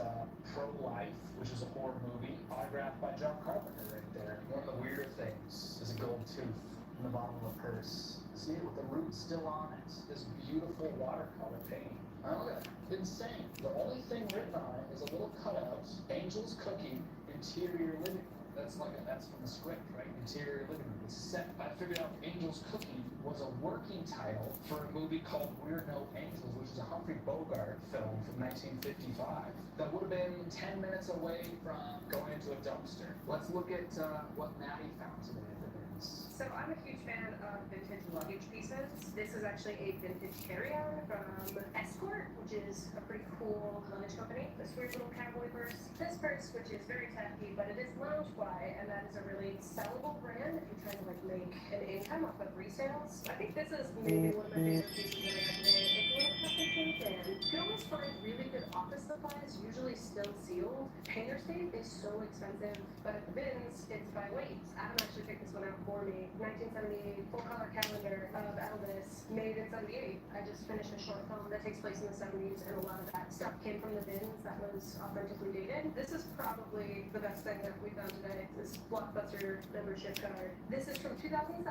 Pro-Life, which is a horror movie, autographed by John Carpenter right there. One of the weirder things is a gold tooth in the bottom of a purse. See it with the root still on it. This beautiful watercolor painting. Oh, look at that. Insane. The only thing written on it is a little cutout, Angel's Cooking, interior living room. That's from the script, right? Interior living room. It's set. I figured out Angel's Cooking was a working title for a movie called We're No Angels, which is a Humphrey Bogart film from 1955. That would have been 10 minutes away from going into a dumpster. Let's look at what Maddie found today at the bins. So I'm a huge fan of vintage luggage pieces. This is actually a vintage carry-on from Escort, which is a pretty cool luggage company. This weird little cowboy purse. This purse, which is very tacky, but it is Loungefly, and that is a really sellable brand if you're trying to like make an income off of resales. I think this is maybe one of my favorite pieces that I have today. It's a little custom tin. You can always find really good office supplies, usually still sealed. Painter's tape is so expensive, but at the bins, it's by weight. Adam actually picked this one out for me. 1978 full-color calendar of Elvis, made in 78. I just finished a short film that takes place in the 70s, and a lot of that stuff came from the bins that was authentically dated. This is probably the best thing that we found today. This Blockbuster membership card. This is from 2007,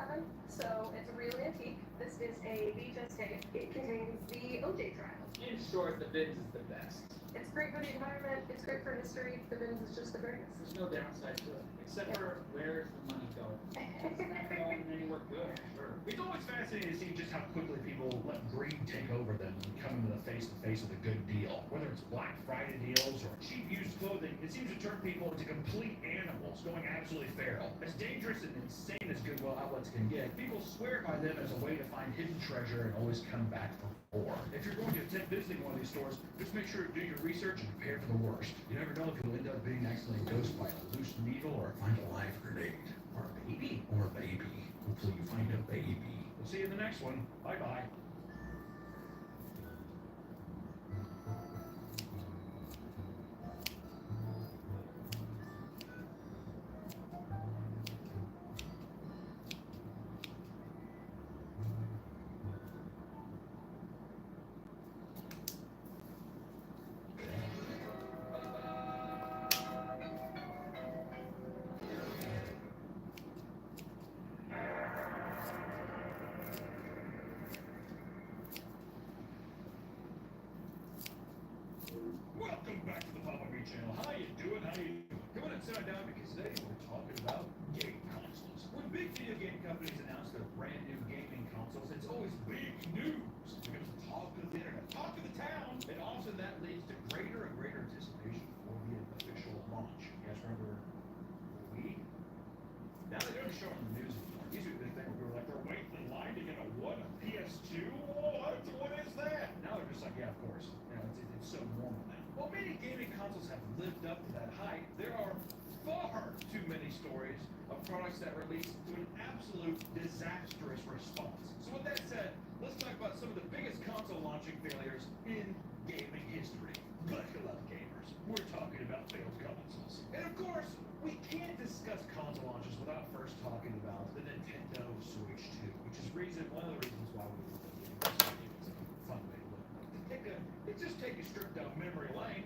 so it's a real antique. This is a VHS tape. It contains the OJ trial. In short, the bins is the best. It's great for the environment. It's great for history. The bins is just the greatest. There's no downside to it, except for where's the money going? It's not going anywhere good. Sure. It's always fascinating to see just how quickly people let greed take over them and come into the face with a good deal. Whether it's Black Friday deals or cheap used clothing, it seems to turn people into complete animals, going absolutely feral. As dangerous and insane as Goodwill outlets can get, people swear by them as a way to find hidden treasure and always come back for more. If you're going to attempt visiting one of these stores, just make sure to do your research and prepare for the worst. You never know if you'll end up being accidentally dosed by a loose needle or find a live grenade. Or a baby. Or a baby. Hopefully you find a baby. We'll see you in the next one. Bye-bye. channel. How you doing? How you doing? Come on and sit down because today we're talking about game consoles. When big video game companies announce their brand new gaming consoles, it's always big news. It becomes the talk of the internet, talk of the town, and often that leads to greater and greater anticipation for the official launch. You guys remember the Wii? Now they don't show on the news anymore. It used to be a big thing where we were like, they're waiting in line to get a what? A PS2? What is that? Now they're just like, yeah, of course. You know, it's so normal now. While many gaming consoles have lived up to that hype, there are far too many stories of products that released to an absolute disastrous response. So with that said, let's talk about some of the biggest console launching failures in gaming history. Buckle up, gamers. We're talking about failed consoles. And of course, we can't discuss console launches without first talking about the Nintendo Switch 2, which is one of the reasons why we were doing this video. It's a fun way to look. Take a trip down memory lane.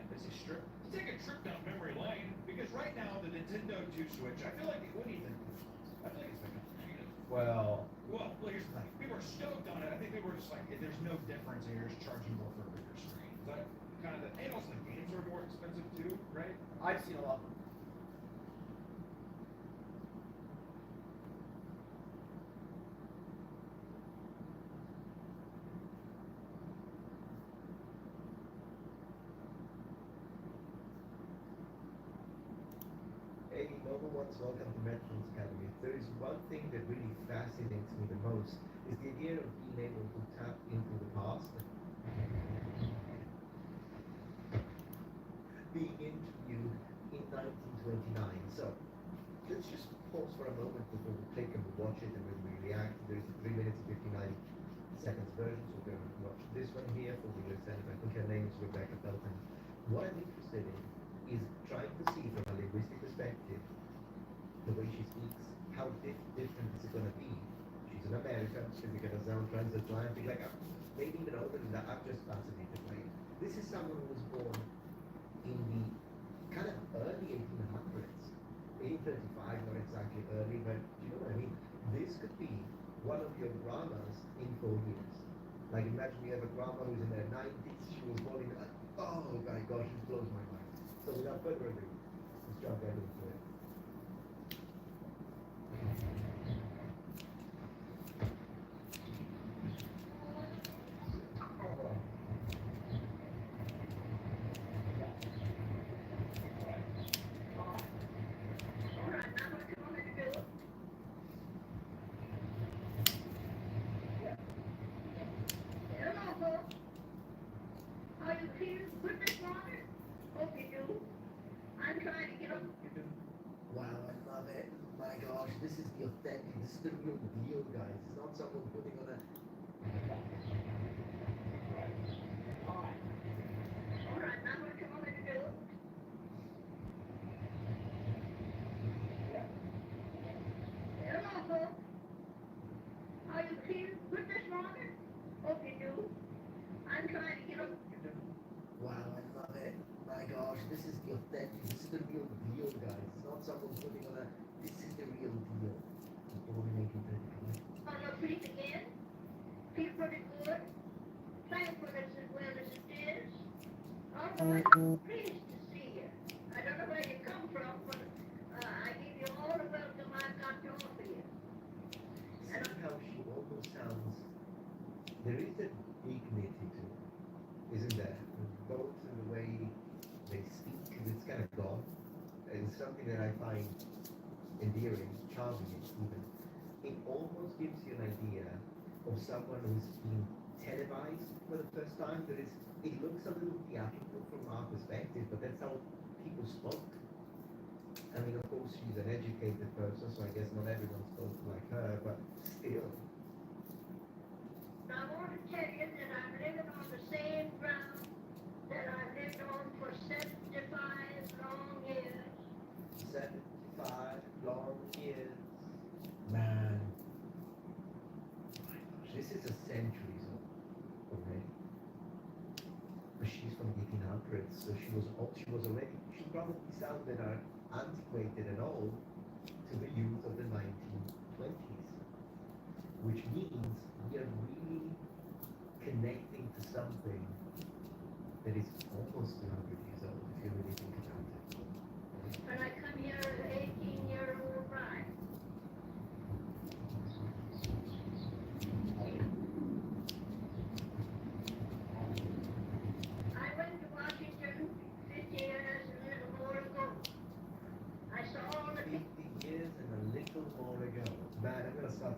Take a trip down memory lane because right now the Nintendo 2 Switch, I feel like, what do you think? I feel like it's been kind of negative. Well, Here's the thing. People are stoked on it. I think they were just like, there's no difference here. Just charging more for a bigger screen. Is that kind of the, and also the games are more expensive too, right? I've seen a lot. Hey, Noble Ones, welcome to Metrons Academy. If there is one thing that really fascinates me the most, is the idea of being able to tap into the past. Being interviewed in 1929. So, let's just pause for a moment before we click and we watch it and when we react. There's a 3 minutes and 59 seconds version, so we're going to watch this one here for the US anime. I think her name is Rebecca Felton. What I'm interested in is trying to see from a linguistic perspective the way she speaks, how different is it going to be? She's an American, she's going to sound transatlantic, like maybe even older than that. I'm just fascinated by it. This is someone who was born in the kind of early 1800s, 1835, not exactly early, but you know what I mean? This could be one of your grandmas in 4 years. Like imagine you have a grandma who's in her 90s, she was born in, oh my gosh, it blows my mind. So without further ado, let's jump right into it. Alright, now what you want me to do? Hello, folks. Are you here with this morning? Hope you do. I'm trying to get up. Wow, I love it. My gosh, this is the authentic, this is the real deal, guys. It's not someone putting on a... Alright, now what you want me to do? Hello, folks. Are you here with this morning? Hope you do. I'm trying to get up. Wow, I love it. My gosh, this is the authentic, this is the real deal, guys. It's not someone putting on a... This is the real deal. Born in 1835. On your feet again? Feel pretty good? Thankful it's as well as it is? Alright, pleased to see you. I don't know where you come from, but I give you all the welcome I've got to offer you. See how she almost sounds... There is a dignity to it, isn't there? Both in the way they speak, because it's kind of gone. It's something that I find endearing, charming even. It almost gives you an idea of someone who's been televised for the first time. It looks a little theatrical from our perspective, but that's how people spoke. I mean, of course, she's an educated person, so I guess not everyone spoke like her, but still. Now, I want to tell you that I'm living on the same ground that I've lived on for 75 long years. 75 long years. Man. My gosh, this is a centuries old already. But she's from the 1800s, so she was already, she probably sounded antiquated and old to the youth of the 1920s. Which means we are really connecting to something that is almost 200 years old, if you really think about it.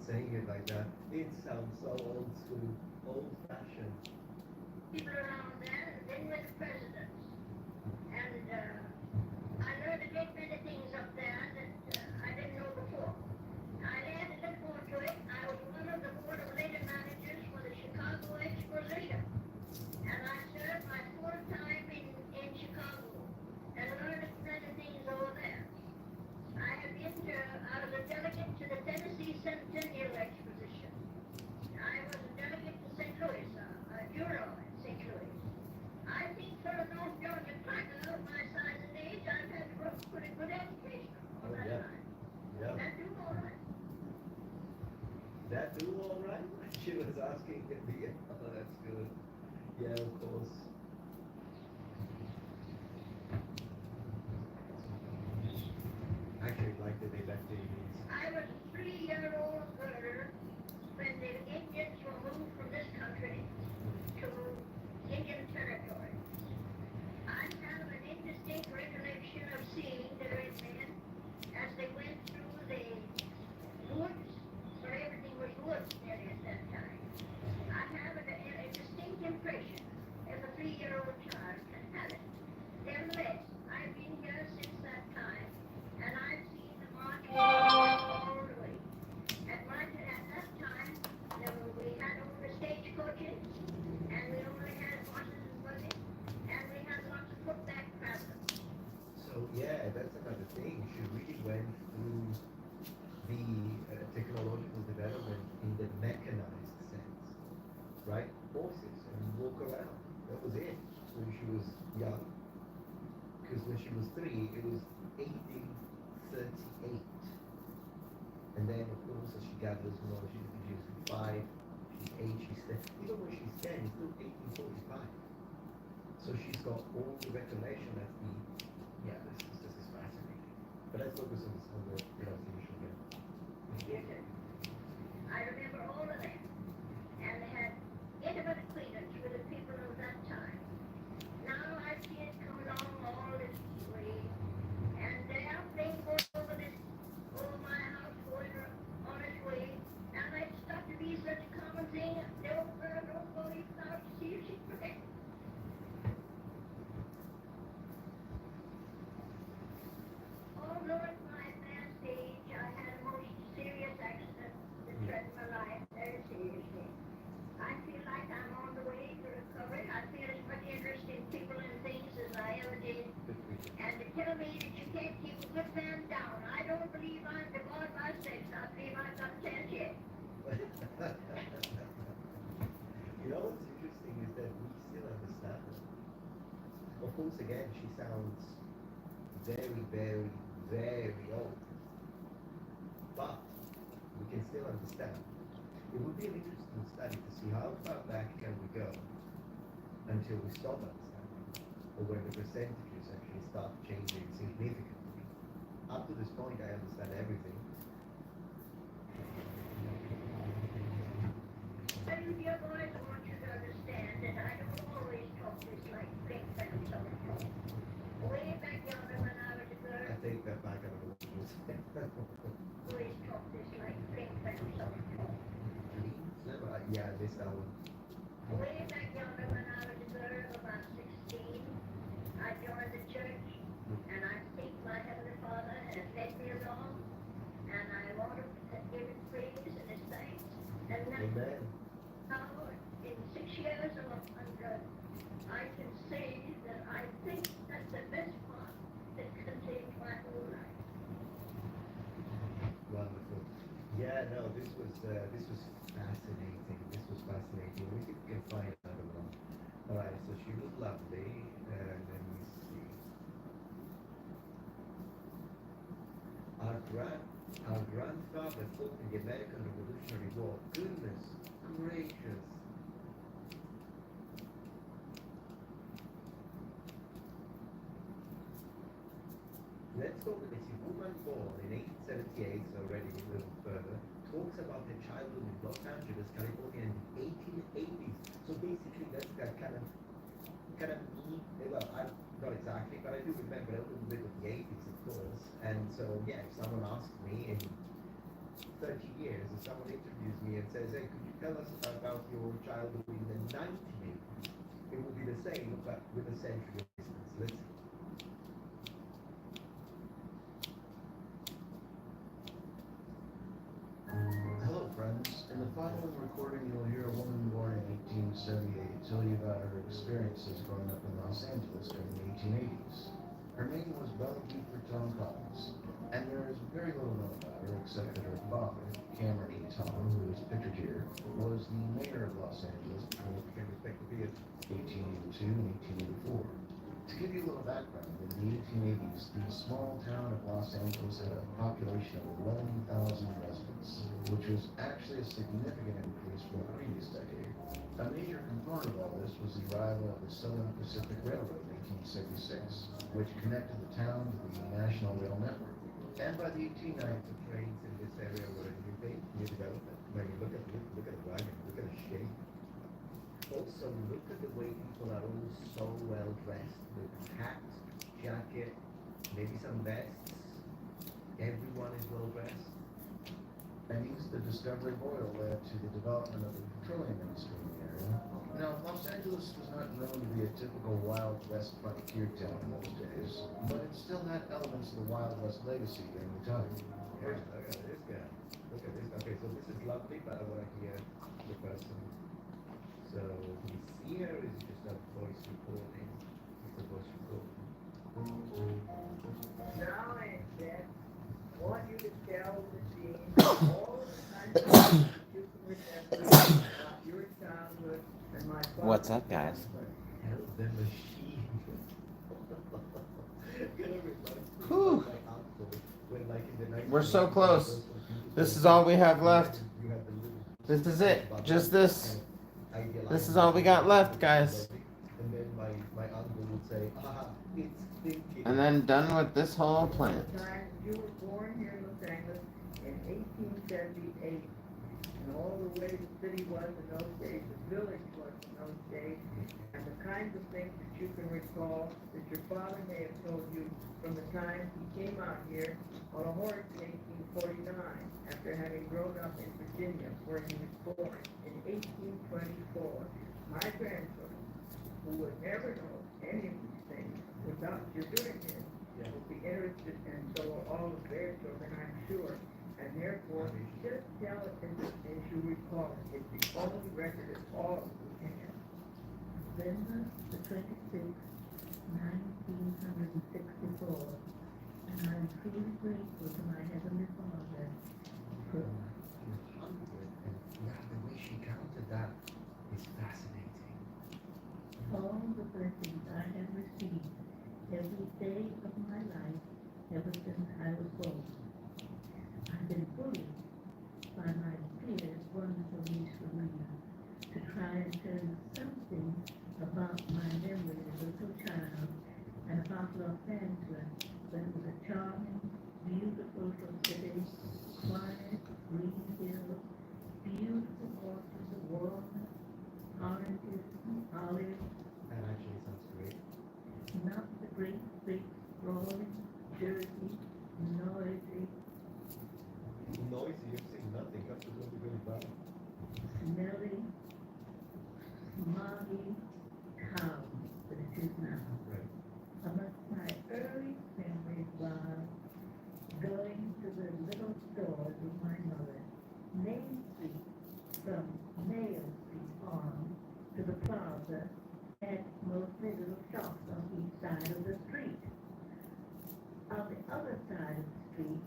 saying it like that. It sounds so old school, old fashioned. People around there, and then with the presidents. And I learned a great many things up there that I didn't know before. I had to look more to it. I was one of the board of labor managers for the Chicago Exposition. And I served my full time in Chicago and learned many things over there. I have been I was a delegate to the Tennessee Centennial Exposition. I was a delegate to St. Louis, a bureau in St. Louis. I think for a North Georgia partner of my size and age, I've had to put a good education all Oh, that yeah. time. Yeah. That do all right. That do all right? She was asking at the end. Oh, that's good. Yeah, of course. Actually, like that they left Davies. I was a 3-year-old girl when the Indians were moved from this country to Indian territory. I have an indistinct recollection of seeing the red men as they went through the woods, where everything was woods nearly at that time. I have a distinct impression as a 3-year-old child can have it. Nevertheless, I've been here since that time, and I've seen the march all the way. At that time, we had only stagecoaches, and we only had horses and buggies, and we had lots of footback travelers. So yeah, that's another thing. She really went through the technological development in the mechanized sense, right? Horses and walk around. That was it when she was young. Because when she was 3, it was 1838. And then, of course, as she gathers knowledge, she's 5, she's 8, she's 10. Even when she's 10, it's still 1845. So she's got all the recollection of the, yeah, this is fascinating. But let's focus on the pronunciation again. Yes, sir. I remember all of that, and they had intimate acquaintance with the people of that time. Now I see it come along all this way, and they are playing over my house, going on its way, and it's got to be such a common thing. The old girl don't go even out to see if she's protected. Although at my advanced age, I had a most serious accident that threatened my life very seriously. I feel like I'm on the way to recovery. I feel as much interest in people and things as I ever did. Good for you. And to tell me that you can't keep a good man down, I don't believe I'm devoid by sex. I believe I've got a chance yet. You know what's interesting is that we still understand her. Of course, again, she sounds very, very, very old. But we can still understand. It would be an interesting study to see how far back can we go until we stop understanding, or when the percentages actually start changing significantly. Up to this point, I understand everything. But you dear boys, I want you to understand that I don't always talk this like big fat someone talk. Way back yonder when I was a girl, I take that back. I don't know what you said. always talk this like big fat someone talk. Never. Yeah, I missed that one. Way back yonder when I was a girl, about 16, I joined the church, and I think my Heavenly Father has led me along, and I want to give Him praise and His thanks. And Amen. now, in 6 years of I can say that I think that's the best part that can change my whole life. Wonderful. Yeah, no, this was fascinating. This was fascinating. We can find another one. All right, so she was lovely. Let me see. Our grandfather fought in the American Revolutionary War. Goodness gracious. Let's go with this. A woman born in 1878, so already a little further, talks about her childhood in Los Angeles, California in the 1880s. So basically that's that kind of me, well, I'm not exactly, but I do remember a little bit of the 80s, of course. And so, yeah, if someone asked me in 30 years, and someone interviews me and says, hey, could you tell us about your childhood in the 1980s? It will be the same, but with a century of distance. Listen. Hello, friends. In the following recording, you'll hear a woman born in 1878 tell you about her experiences growing up in Los Angeles during the 1880s. Her name was Bella Buford Tom Collins, and there is very little known about her except that her father, Cameron E. Tom, who is pictured here, was the mayor of Los Angeles between 1882 and 1884. To give you a little background, in the 1880s, the small town of Los Angeles had a population of 11,000 residents, which was actually a significant increase from the previous decade. A major component of all this was the arrival of the Southern Pacific Railroad in 1876, which connected the town to the National Rail Network. And by the 1890s, The trains in this area were a new thing, new development. When you look at the wagon, look at the shape. Also, look at the way people are all so well dressed with hat, jacket, maybe some vests. Everyone is well dressed. and east, the discovery of oil led to the development of the petroleum industry in the area. Now, Los Angeles was not known to be a typical Wild West frontier town in those days, but it still had elements of the Wild West legacy during the time. Yeah, look at this guy. Look at this. Okay, so this is lovely, but I want to hear the person. So he's here, or is it just a voice recording? It's a voice recording. Now and then, I want you to tell the team all the kinds of things you can remember about your childhood and my father's What's up, guys? childhood. Hell, the machine. Gonna remind me Whew. of my uncle when, like, in the We're so 1980s, close. those computers This is were- all we have left. You had the little This is it. button Just this. and idealized This is all we got left, guys. And then my uncle would say, it's thinking. And then done with this whole The plant. time you were born here in Los Angeles in 1878, and all the way the city was in those days, the village was in those days, and the kinds of things that you can recall that your father may have told you from the time he came out here on a horse in 1849, after having grown up in Virginia, where he was born in 1824. My grandchildren, who would never know any of these things without your doing this, will be interested, and so will all of their children, I'm sure. And therefore, just tell it as you recall it. It's the only record of all we have. November the 26th, 1964. And I am truly grateful to my Heavenly Father for 100, and yeah, the way she counted that is fascinating. all the blessings I have received every day of my life ever since I was born. I've been bullied by my peers, wonderful niece Serena, to try and tell you something about my memory as a little child and about Los Angeles, when it was a charming, beautiful little city, quiet, green hills, beautiful orchards of walnuts, oranges, olives, That actually sounds great. not the great, big, sprawling, dirty, noisy, Noisy, you're saying nothing. That's really, really bad. smelly, smoggy town that it is now. Right. Amongst my early memories was going to the little stores with my mother, Main Street, from Mail Street on to the plaza, had mostly little shops on each side of the street. On the other side of the street,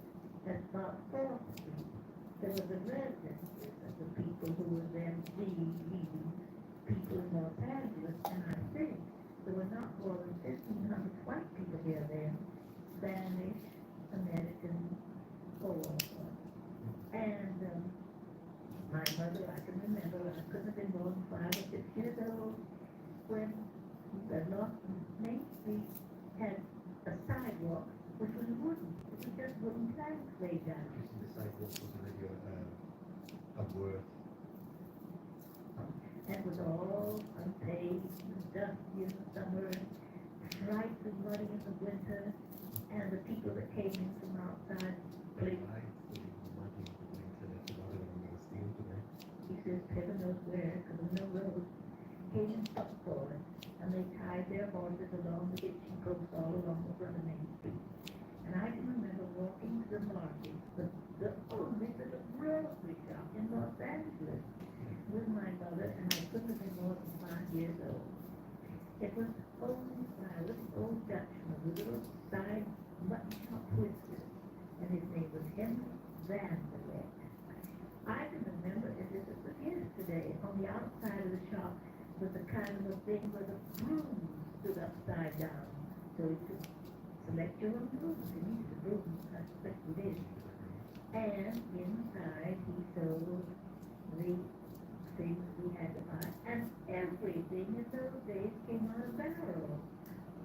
at about 4th Street, there were the residences of the people who were then leading people in Los Angeles, and I think there were not more than 1,500 white people here then, Spanish, American, all. And my mother, I can remember, I couldn't have been more than 5 or 6 years old, when the Main Street had a sidewalk which was wooden. It was just wooden planks laid down. Using the sidewalk was already a word. And it was all unpaved and dusty in the summer, and bright and muddy in the winter, and the people that came in from outside played Right. So you were working with the came in truck for it, and they tied their horses along the hitching posts all along the front of Main Street. And I can remember walking to the market, the only little grocery shop in Los Angeles, with my mother, and I couldn't have been more than 5 years old. It was owned by a little old Dutchman with little side mutton chop whiskers, and his name was Henry Van der Leck. I can remember it as it was yesterday. On the outside of the shop was a kind of a thing where the broom stood upside down, so you could select your own brooms. You needed a broom, I suspect you did. And inside he sold the things we had to buy, and everything in those days came out of barrel.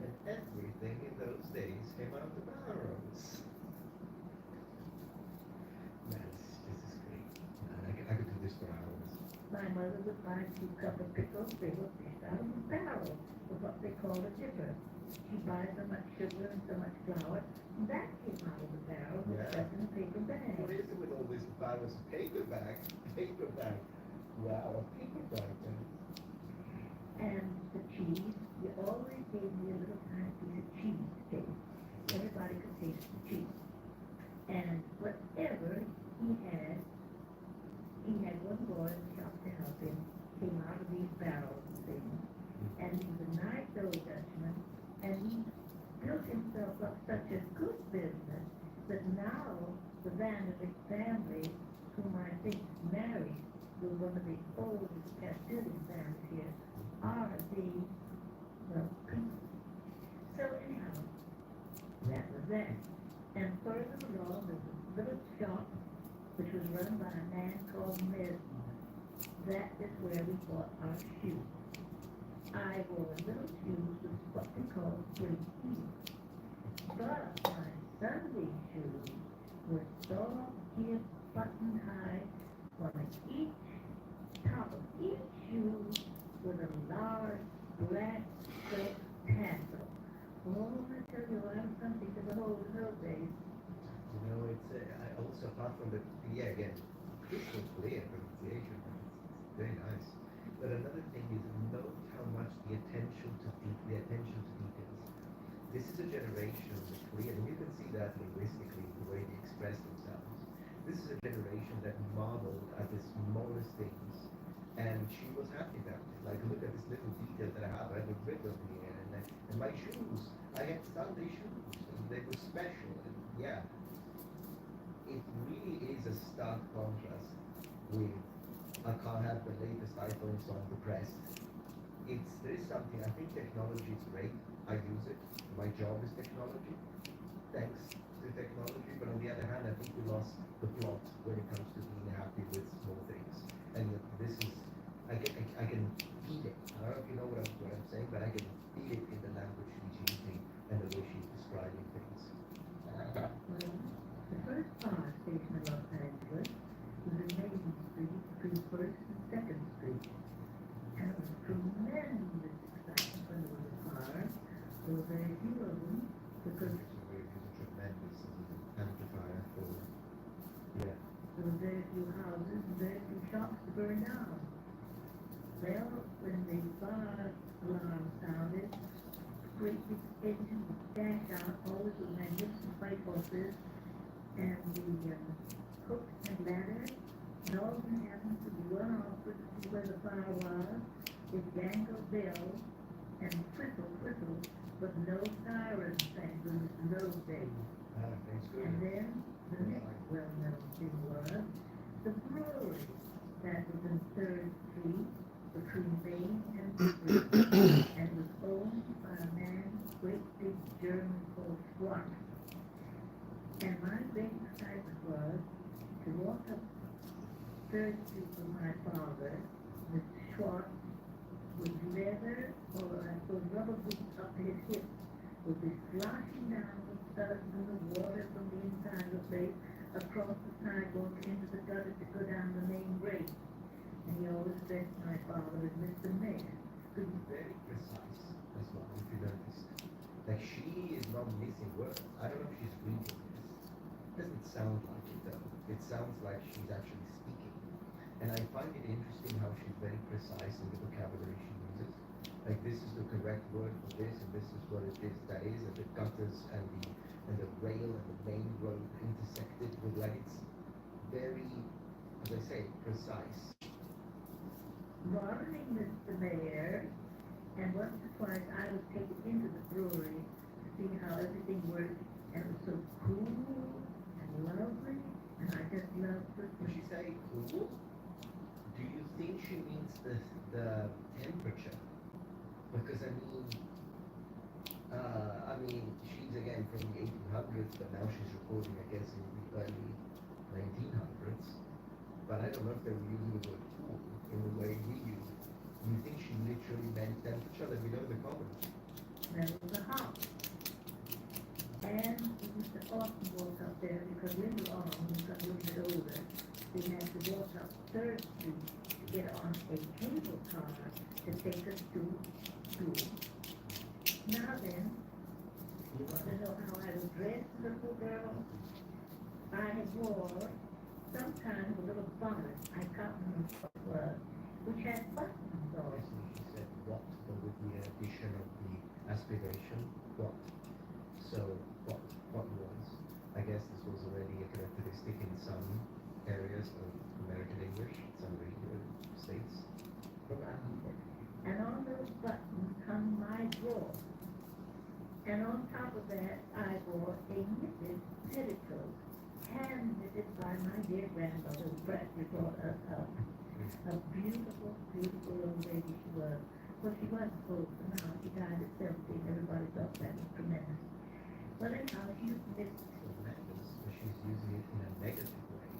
And everything in those days came out of the barrels. Man, this is great. Man, I could do this for hours. My mother would buy 2 cups of pickles. They were fished out of a barrel with what they call a dipper. She'd buy so much sugar and so much flour, and that came out of the barrel with Yeah. stuff in a paper bag. What is it with all this barrels of paper bag? Paper bag. Wow, a paper bag then. And the cheese, you always gave me a little tiny piece of cheese to taste. Everybody could taste the cheese. And whatever he had one boy in the shop to help him, came out of these barrels and things. And he was a nice old Dutchman, and he built himself up such a good business that now the Vanderbilt family, whom I think married, were one of the oldest Castilian families here, are the people. So anyhow, that was that. And further along, there was a little shop which was run by a man called Mesmer. That is where we bought our shoes. I wore little shoes with what we call straight heels. But my Sunday shoes were soft, hip, button high, on each top of each shoe was a large black silk tassel. Oh, I tell you, I was something to behold in those days. You know, it's I also apart from the again, crystal clear pronunciation. It's very nice. But another thing is note how much the attention to details. This is a generation of the Korean, and you can see that linguistically the way they express themselves. This is a generation that marveled at the smallest things, and she was happy about it. Like, look at this little detail that I have. I have a ribbon here, and my shoes. I had Sunday shoes, and they were special. And yeah, it really is a stark contrast with I can't have the latest iPhones on the press. There is something. I think technology is great. I use it. My job is technology. Thanks to technology, but on the other hand, I think we lost the plot when it comes to being happy with small things. And this is, I can feel it. I don't know if you know what I'm saying, but I can feel it in the language she's using and the way she's describing things. Well, the first power station in Los Angeles was in Main Street between 1st and 2nd Street. And it was tremendous excitement when there was a car. There were very few of them because It's a tremendous amplifier for, yeah. there were very few houses and very few shops to burn down. Well, when the bar alarm sounded, great big engine would dash out, always with magnificent white horses, and the hook and ladder, and all the inhabitants would run off to see where the fire was, with jangle bells and whistle, but no sirens, thank goodness, in those days. Thanks, good. And then the next well-known thing was the brewery that was in 3rd Street between Main and Street, and was owned by a man, great big German called Schwartz. And my big excitement was to walk up 3rd Street with my father, Mr. Schwartz, with leather or I suppose rubber boots up to his hips, would be sloshing down the studs and the water from the inside of the place across the sidewalk into the gutter to go down the main grate. And he always addressed my father as Mr. Mayor. Very precise as well, if you noticed. Like, she is not missing words. I don't know if she's reading this. Doesn't sound like it though. It sounds like she's actually speaking. And I find it interesting how she's very precise in the vocabulary she uses. like this is the correct word for this, and this is what it is that is, and the gutters and the rail and the main road intersected with, like, it's very, as I say, precise. Morning, Mr. Mayor. And once or twice I was taken into the brewery to see how everything worked, and it was so cool and lovely, and I just loved it. When she say cool, do you think she means the temperature? Because I mean, she's again from the 1800s, but now she's recording, I guess, in the early 1900s. But I don't know if they were using the word cool in the way we use it. Do you think she literally meant temperature? Let me know in the comments. That was a hop. And Mr. Austin walked up there because later on, when we got a little bit older, we had to walk up 3rd Street to get on a cable car to take us to school. Now then, you want to know how I was dressed, little girl? I had wore sometimes a little bonnet I got from the club, which had buttons on. Obviously, she said what, but with the addition of the aspiration, what. So, what was? I guess this was already a characteristic in some areas of American English, some radio states. And on those buttons hung my drawer. And on top of that, I wore a knitted petticoat, hand knitted by my dear grandmother, who practically brought us up. A beautiful, beautiful old lady she was. Well, she wasn't old now. She died at 70. Everybody thought that was tremendous. But anyhow, she used to knit. Tremendous, but she's using it in a negative way.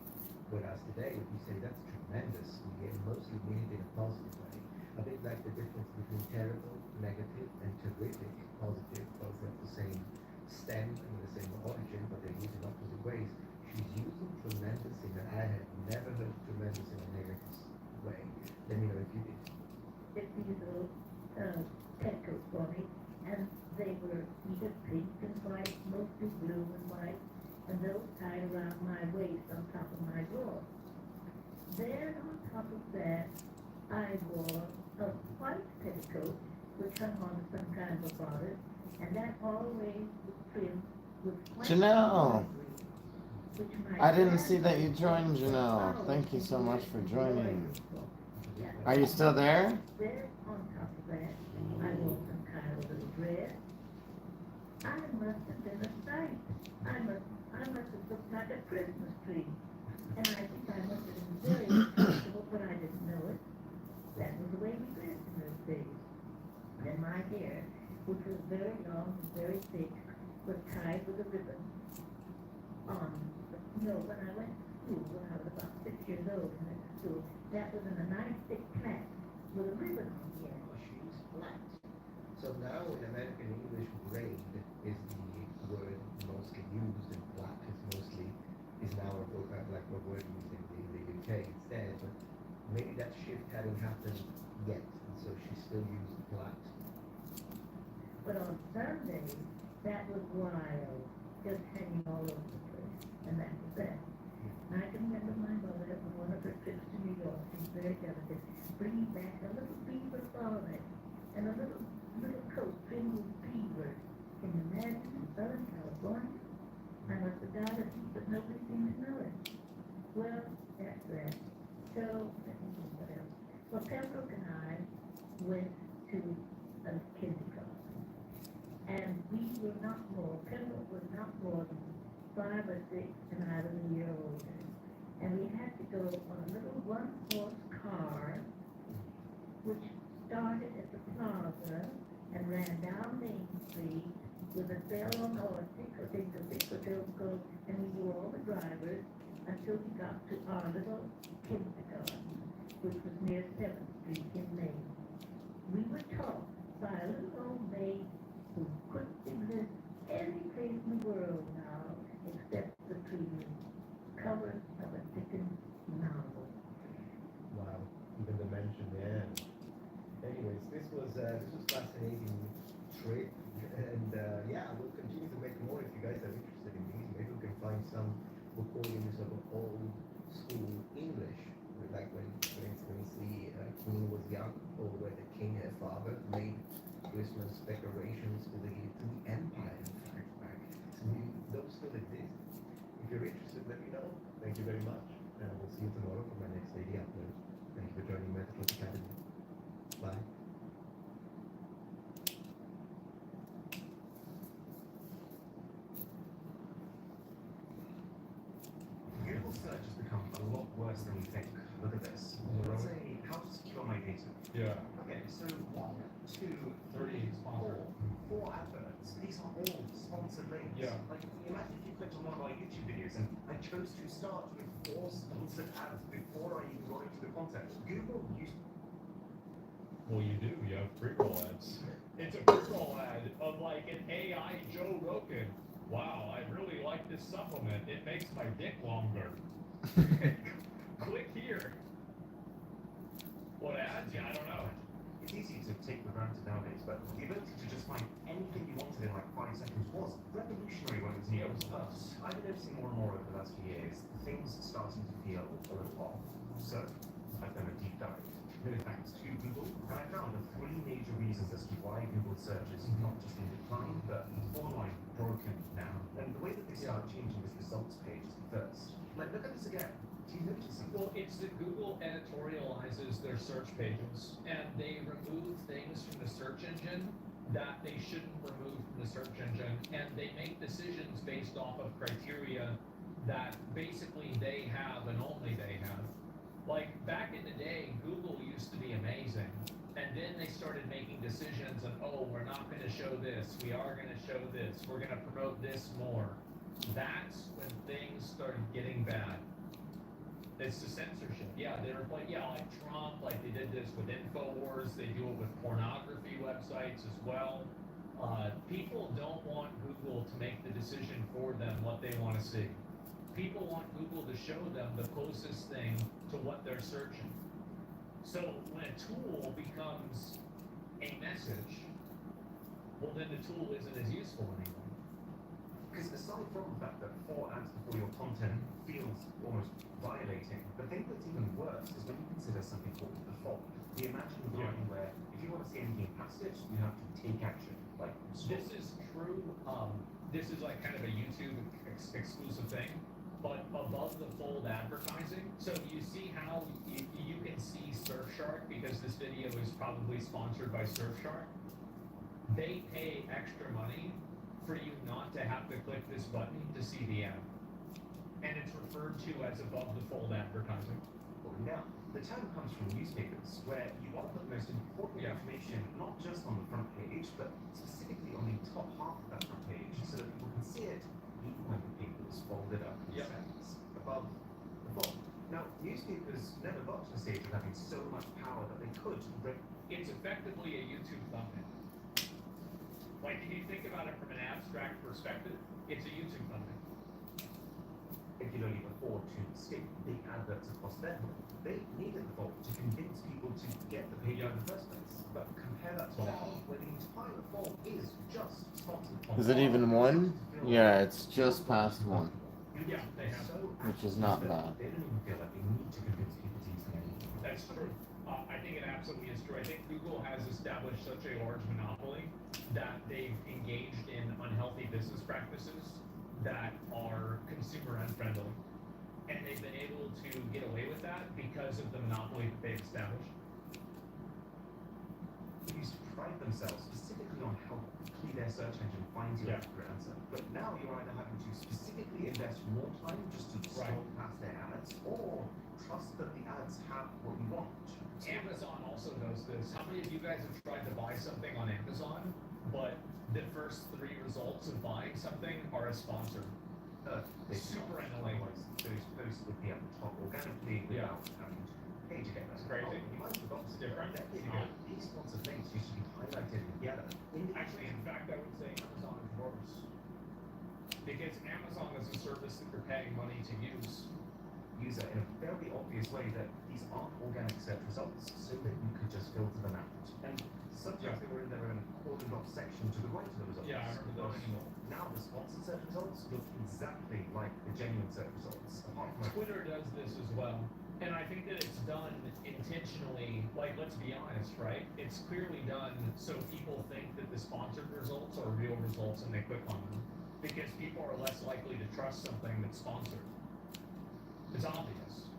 Whereas today, if you say that's tremendous, we mostly mean it in a positive way. A bit like the difference between terrible, negative, and terrific, positive, both have the same stem and the same origin, but they're used in opposite ways. She's using tremendous in a, I have never heard tremendous in a negative way. Let me know if you did. These little petticoats for me, and they were either pink and white, mostly blue and white, and those tied around my waist on top of my drawer. Then on top of that, I wore a white petticoat, which hung on some kind of a bodice, and that always was trimmed with white Janelle. embroidery, which my I didn't see that you grandmother joined, Janelle. always Thank you so much for joining. Yeah. Are you still there? Then on top of that, I wore some kind of little dress. I must have been a sight. I must have looked like a Christmas tree. And I think I must have been very comfortable, but I didn't know it. That was the way we dressed in those days. And my hair, which was very long and very thick, was tied with a ribbon. When I went to school, when I was about 6 years old and went to school, that was in a nice thick plait with a ribbon on the end. Oh, she's flat. So now in American English, grade is the word mostly used, and flat is now a word, like a word used in the UK instead. But maybe that shift hadn't happened yet, and so she still used flat. But on Sunday, that was wild, just hanging all over the place, and that was that. I can remember my mother on one of her trips to New York, she was very delicate, bringing back a little beaver bonnet and a little coat trimmed with beaver. Can you imagine in Southern California? I must have died of heat, but nobody seemed to know it. Well, that's that. So, let me see what else. Well, Pembroke and I went to a kindergarten, and we were not more, Pembroke was not more than 5 or 6, and I was a year older. And we had to go on a little one-horse car, which started at the plaza and ran down Main Street with a bell on or tickle, and we knew all the drivers until we got to our little kindergarten, which was near 7th Street in Maine. We were taught by a little old maid who couldn't exist any place in the world now except the trees, covered of a thickened novel. Wow, even the mention there. Anyways, this was fascinating trip, and yeah, we'll continue to make more if you guys are interested in these. Maybe we can find some recordings of old school English, like when, for instance, the king was young, or where the king, her father, made you're interested, let me know. Thank you very much. And we'll see you tomorrow for my next daily upload. Thank you for joining Metaclub Academy. Bye. Google search has become a lot worse than we think. Look at this. Let's say, how to secure my data. Yeah. Okay, so 1, 2, 3, 4 adverts. These are all sponsored links. Yeah. Like, imagine if you clicked on one of our YouTube videos and I chose to start with 4 sponsored ads before I even got into the content. Google used Well, you do. You have pre-roll ads. It's a pre-roll ad of like an AI Joe Rogan. Wow, I really like this supplement. It makes my dick longer. Click here. What ads? Yeah, I don't know. It's easy to take for granted nowadays, but the ability to just find anything you wanted in like 5 seconds was revolutionary when it was new. I've been noticing more and more over the last few years, things starting to feel a little off. So, I've done a deep dive. No thanks to Google, and I found the 3 major reasons as to why Google search is not just in decline, but borderline broken now. And the way that they started changing this results page is the first. Like, look at this again. Do you notice something? Well, it's that Google editorializes their search pages, and they remove things from the search engine that they shouldn't remove from the search engine, and they make decisions based off of criteria that basically they have and only they have. Like, back in the day, Google used to be amazing, and then they started making decisions and, oh, we're not gonna show this, we are gonna show this, we're gonna promote this more. That's when things started getting bad. It's the censorship. Yeah, they were like, like Trump, like they did this with InfoWars, they do it with pornography websites as well. People don't want Google to make the decision for them what they want to see. People want Google to show them the closest thing to what they're searching. So when a tool becomes a message, well then the tool isn't as useful anymore. Because aside from the fact that 4 ads before your content feels almost violating, the thing that's even worse is when you consider something called the default. The imagined line where if you want to see anything past it, you have to take action. Like, This is true. This is like kind of a YouTube exclusive thing, but above the fold advertising. So you see how you can see Surfshark, because this video is probably sponsored by Surfshark. They pay extra money for you not to have to click this button to see the ad. And it's referred to as above the fold advertising. Well, now, the term comes from newspapers, where you want the most important information not just on the front page, but specifically on the top half of that front page, so that people can see it even when the paper is folded up in sections above the fold. Now, newspapers never got to the stage of having so much power that they could break. It's effectively a YouTube thumbnail. Like, if you think about it from an abstract perspective, it's a YouTube thumbnail. If you don't even afford to stick big adverts across their home, they needed the vault to convince people to get the page in the first place. But compare that to now, where the entire vault is just sponsored content. Is it even 1? Yeah, it's just past 1, Yeah, they have. which is not bad. They don't even feel like they need to convince people to use anything. That's true. I think it absolutely is true. I think Google has established such a large monopoly that they've engaged in unhealthy business practices that are consumer unfriendly. And they've been able to get away with that because of the monopoly that they've established. They used to pride themselves specifically on how quickly their search engine finds your accurate answer. But now you're either having to specifically invest more time just to scroll past their ads, or trust that the ads have what you want. Amazon also does this. How many of you guys have tried to buy something on Amazon, but the first 3 results of buying something are a sponsor? They Super stop. annoying. Otherwise, those posts would be at the top organically without having to page again. It's crazy. You might have forgotten It's different. a decade ago, these sponsored links used to be highlighted together. Actually, in fact, I would say Amazon is worse. Because Amazon is a service that you're paying money to use. User in a very obvious way that these aren't organic search results, so that you could just filter them out. And sometimes they were in their own cordoned off section to the right of the results. Yeah, I remember Not those. anymore. Now the sponsored search results look exactly like the genuine search results. Apart from Twitter does this as well. And I think that it's done intentionally, like, let's be honest, right? It's clearly done so people think that the sponsored results are real results and they click on them. because people are less likely to trust something that's sponsored. It's obvious.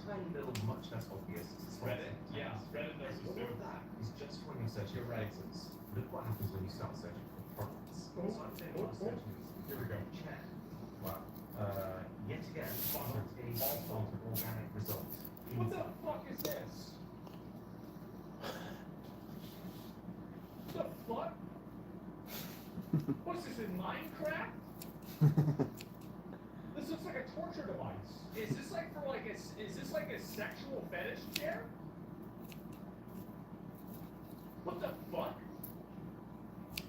Tiny little, much less obvious. Reddit? Yeah, Reddit does And this all too. of that is just when you're searching You're for right. answers. Look what happens when you start searching for products. So I'm saying what I'm searching is, Here we go. Chair. Wow. Yet again, sponsored a sponsored organic result. What the fuck is this? The fuck? What's this in Minecraft? This looks like a torture device. Is this like for like a is this like a sexual fetish chair? What the fuck?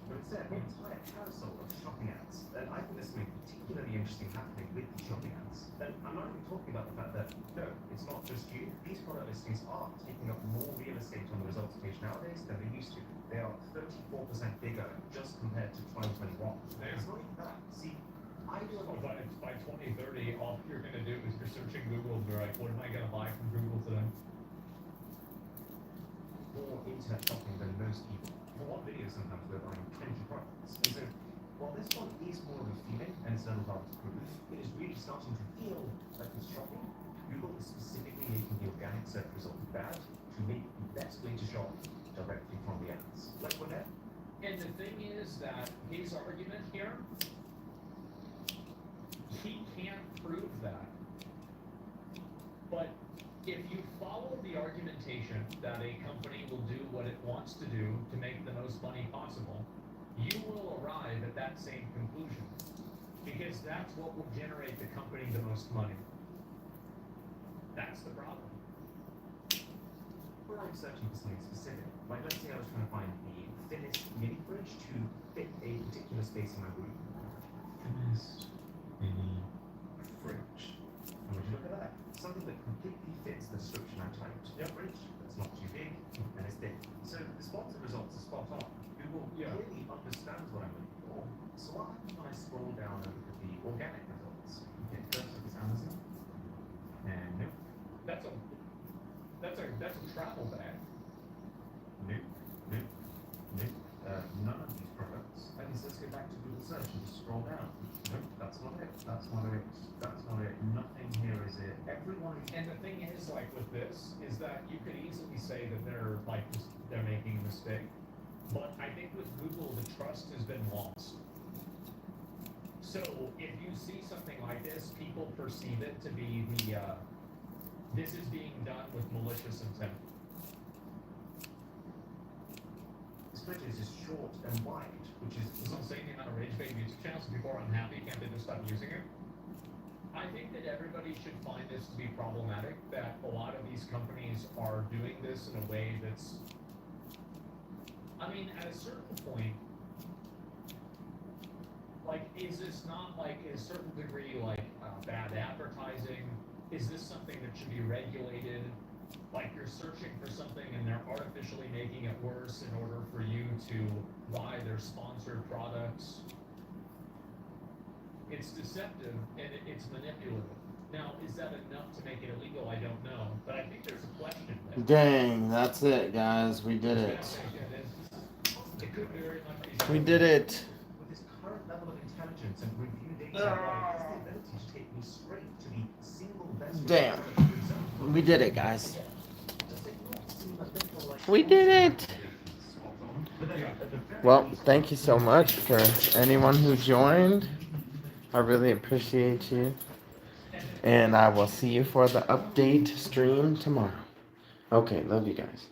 But it's an entire carousel of shopping ads. And I think this is particularly interesting happening with the shopping ads. And I'm not even talking about the fact that, no, it's not just you. These product listings are taking up more real estate on the results page nowadays than they used to. They are 34% bigger just compared to 2021. Damn. It's not even that. See, I do a Oh, lot of by 2030, all you're gonna do is you're searching Google and be like, what am I gonna buy from Google today? more internet shopping than most people. For one video, sometimes we're buying 20 products. And so, while this one is more of a feeling and it's a little hard to prove, it is really starting to feel like it's shopping. Google is specifically making the organic search result bad to make the best way to shop directly from the ads. Like whatever. And the thing is that his argument here, he can't prove that. But if you follow the argumentation that a company will do what it wants to do to make the most money possible, you will arrive at that same conclusion. Because that's what will generate the company the most money. That's the problem. When I'm searching for something specific, like let's say I was trying to find the thinnest mini fridge to fit a particular space in my room. Thinnest mini fridge. And would you look at that? Something that completely fits the description I typed. Yep. Fridge that's not too big and it's thick. So the sponsored results are spot on. Google clearly understands what I'm looking for. So what happens when I scroll down and look at the organic results? Okay, first up is Amazon. And nope. That's a travel bag. Nope, nope, nope. None of these products. And he says go back to Google search and just scroll down. Nope, that's not it. That's not it. That's not it. Nothing here is it. Everyone. And the thing is, like with this, is that you could easily say that they're like just they're making a mistake. But I think with Google, the trust has been lost. So if you see something like this, people perceive it to be the this is being done with malicious intent. This fridge is just short and wide, which is It's insane the amount of rage bait YouTube channels. People are unhappy, can't they just stop using it? I think that everybody should find this to be problematic, that a lot of these companies are doing this in a way that's, I mean, at a certain point, like, is this not like a certain degree like bad advertising? Is this something that should be regulated? Like you're searching for something and they're artificially making it worse in order for you to buy their sponsored products. It's deceptive and it's manipulative. Now, is that enough to make it illegal? I don't know, but I think there's a question there. Dang, that's it, guys. We did it. It could very much be. We did it. with this current level of intelligence and review data, it has the ability to take me straight to the single best. Damn. result. We did it, guys. Does it not seem a little like We did it. But then at the very Well, least, thank you so much for anyone who joined. I really appreciate you. And I will see you for the update stream tomorrow. Okay, love you guys.